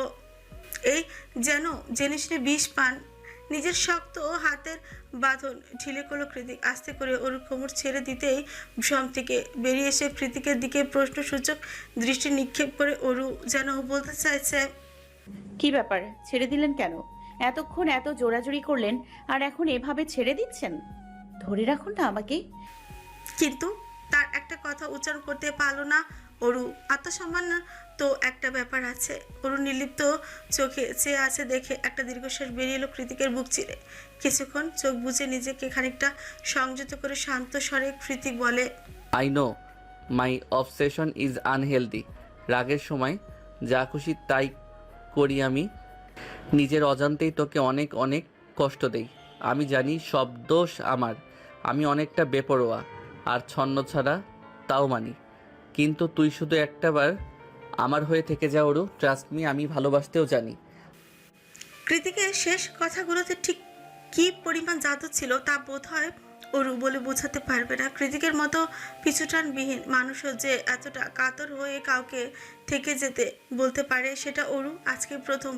এই যেন জেনে বিষ পান। নিজের শক্ত হাতের বাঁধন ঢিলে করলো কৃতিক। আস্তে করে ওর কোমর ছেড়ে দিতেই ভ্রম থেকে বেরিয়ে এসে কৃতিকের দিকে প্রশ্নসূচক দৃষ্টি নিক্ষেপ করে ওরু যেন বলতে চাইছে, কি ব্যাপার, ছেড়ে দিলেন কেন? এতক্ষণ এত জোরাজুরি করলেন আর এখন এভাবে ছেড়ে দিচ্ছেন? ধরে রাখুন না আমাকে। কিন্তু তার একটা কথা উচ্চারণ করতে পারলো না অরু। আত্মসম্মান তো একটা ব্যাপার আছে। অরু নির্লিপ্ত চোখে চেয়ে আছে দেখে একটা দীর্ঘশ্বাস বেরিয়ে এলো কৃতিকের বুক চিরে। কিছুক্ষণ চোখ বুজে নিজেকে খানিকটা সংযত করে শান্ত স্বরে কৃতিক বলে, I know my obsession is unhealthy. রাগের সময় যা খুশি তাই করি আমি। নিজের অজান্তেই তোকে অনেক অনেক কষ্ট দেই। আমি জানি সব দোষ আমার। আমি অনেকটা বেপরোয়া আর ছন্ন ছাড়া, তাও মানি। কিন্তু তুই শুধু একটাবার আমার হয়ে থেকে যা ওরু। ট্রাস্ট মি, আমি ভালোবাসতেও জানি। কৃতিকের শেষ কথাগুলোতে ঠিক কী পরিমাণ জাদু ছিল তা বোধ হয় অরু বলে বোঝাতে পারবে না। কৃতিকের মতো পিছুটানবিহীন মানুষও যে এতটা কাতর হয়ে কাউকে থেকে যেতে বলতে পারে সেটা অরু আজকে প্রথম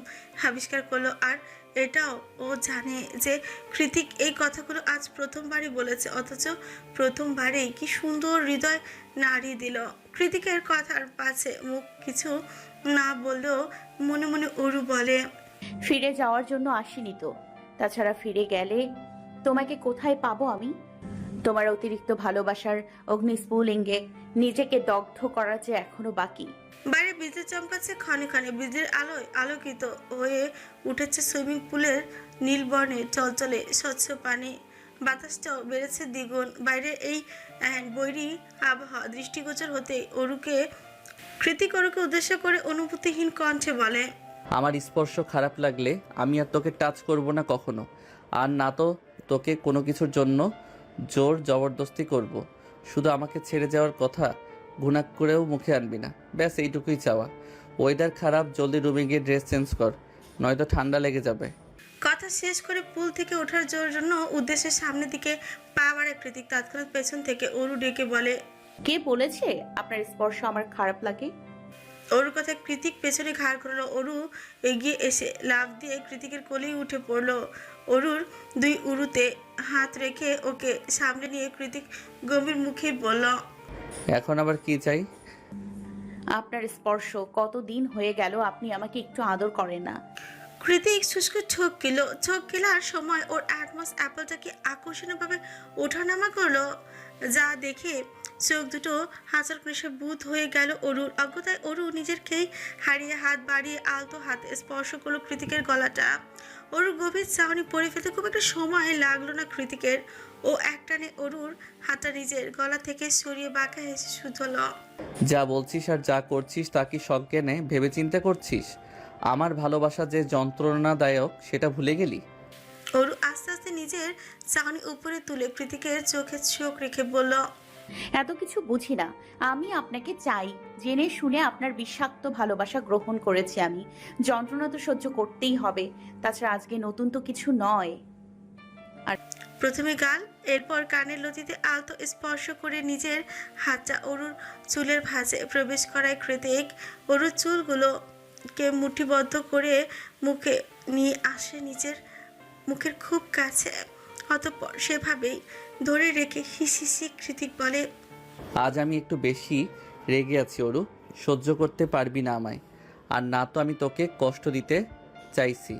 আবিষ্কার করলো। আর এটাও ও জানে যে কৃতিক এই কথাগুলো আজ প্রথমবারই বলেছে, অথচ প্রথমবারেই কি সুন্দর হৃদয় নাড়িয়ে দিল। কৃতিকের কথার পাছে মুখ কিছু না বললেও মনে মনে অরু বলে, ফিরে যাওয়ার জন্য আসিনি তো। তাছাড়া ফিরে গেলে তোমাকে কোথায় পাবো আমি? তোমার অতিরিক্ত ভালোবাসার অগ্নিস্ফুলিঙ্গে নিজেকে দগ্ধ করা যে এখনো বাকি। বাইরে বিদ্যুৎ চমকাচ্ছে ক্ষণে ক্ষণে। বিদ্যুৎ আলোয় আলোকিত হয়ে উঠেছে সুইমিং পুলের নীল বর্ণের চলচলে স্বচ্ছ পানি। বাতাসটাও বেড়েছে দ্বিগুণ। বাইরের এই বৈরী আবহাওয়া দৃষ্টিগোচর হতে কৃতিক অরুকে উদ্দেশ্য করে অনুভূতিহীন কণ্ঠে বলে, আমার স্পর্শ খারাপ লাগলে আমি আর তোকে টাচ করব না কখনো। আর না তো তোকে কোনো কিছুর জন্য জোর জবরদস্তি করব। শুধু আমাকে ছেড়ে যাওয়ার কথা ঘুণাক করেও মুখে আনবি না, ব্যাস এইটুকুই চাওয়া। ওয়েদার খারাপ, জলদি রুমে গিয়ে ড্রেস চেঞ্জ কর, নয়তো ঠান্ডা লেগে যাবে। কথা শেষ করে পুল থেকে ওঠার জন্য উদ্দেশ্যে সামনের দিকে পা বাড়ায় কৃতিক। তৎক্ষণাৎ পেছন থেকে অরু ডেকে বলে, কে বলেছে আপনার স্পর্শ আমার খারাপ লাগে? অরুর কথায় কৃতিক পেছনে ঘাড় ঘোরালো। অরু এগিয়ে এসে লাফ দিয়ে কৃতিকের কোলেই উঠে পড়লো। অরুর 2 উরুতে হাত রেখে ওকে সামনে নিয়ে কৃতিক গম্ভীর মুখে বলল, এখন আবার কি চাই? আপনার স্পর্শ। কতদিন হয়ে গেল আপনি আমাকে একটু আদর করেন না। কৃতিক শুষ্ক চোখ গেলার সময় ওর অ্যাডমাস অ্যাপলটাকে আকর্ষণীয়ভাবে ওঠানামা করলো, যা দেখে চোখ দুটো হাজার কৃষে বুধ হয়ে গেল অরুর। অজ্ঞতায় অরু নিজেরকেই হারিয়ে হাত বাড়িয়ে আলতো হাতে স্পর্শ করলো কৃতিকের গলাটা। অরুর গভীর চাহনি পড়ে ফেলতে খুব একটা সময় লাগলো না কৃতিকের। ও একটানে অরুর হাতটা নিজের গলা থেকে সরিয়ে বাঁকা হেসে শুধল, যা বলছিস আর যা করছিস তা কি সজ্ঞানে ভেবে চিন্তা করছিস? আমার ভালোবাসা যে যন্ত্রণাদায়ক সেটা ভুলে গেলি? অরু আস্তে আস্তে নিজের চাহনি উপরে তুলে কৃতিকের চোখে চোখ রেখে বলল, এত কিছু বুঝি না। আমি আপনাকে চাই, জেনে শুনে আপনার বিষাক্ত ভালোবাসা গ্রহণ করেছি আমি। যন্ত্রণা তো সহ্য করতেই হবে, তাছাড়া আজকে নতুন তো কিছু নয়। প্রথমে গাল, এরপর কানের লতিতে আলতো স্পর্শ করে নিজের হাতটা অরুর চুলের ভাঁজে প্রবেশ করায় কৃতিক অরুর চুলগুলোকে মুঠিবদ্ধ করে মুখে নিয়ে আসে নিজের মুখের খুব কাছে। অতঃপর সেভাবেই ধরে রেখে হিসিসি কৃতিক বলে, আজ আমি একটু বেশি রেগে আছি অরু, সহ্য করতে পারবি না আমায়। আর না তো আমি তোকে কষ্ট দিতে চাইছি।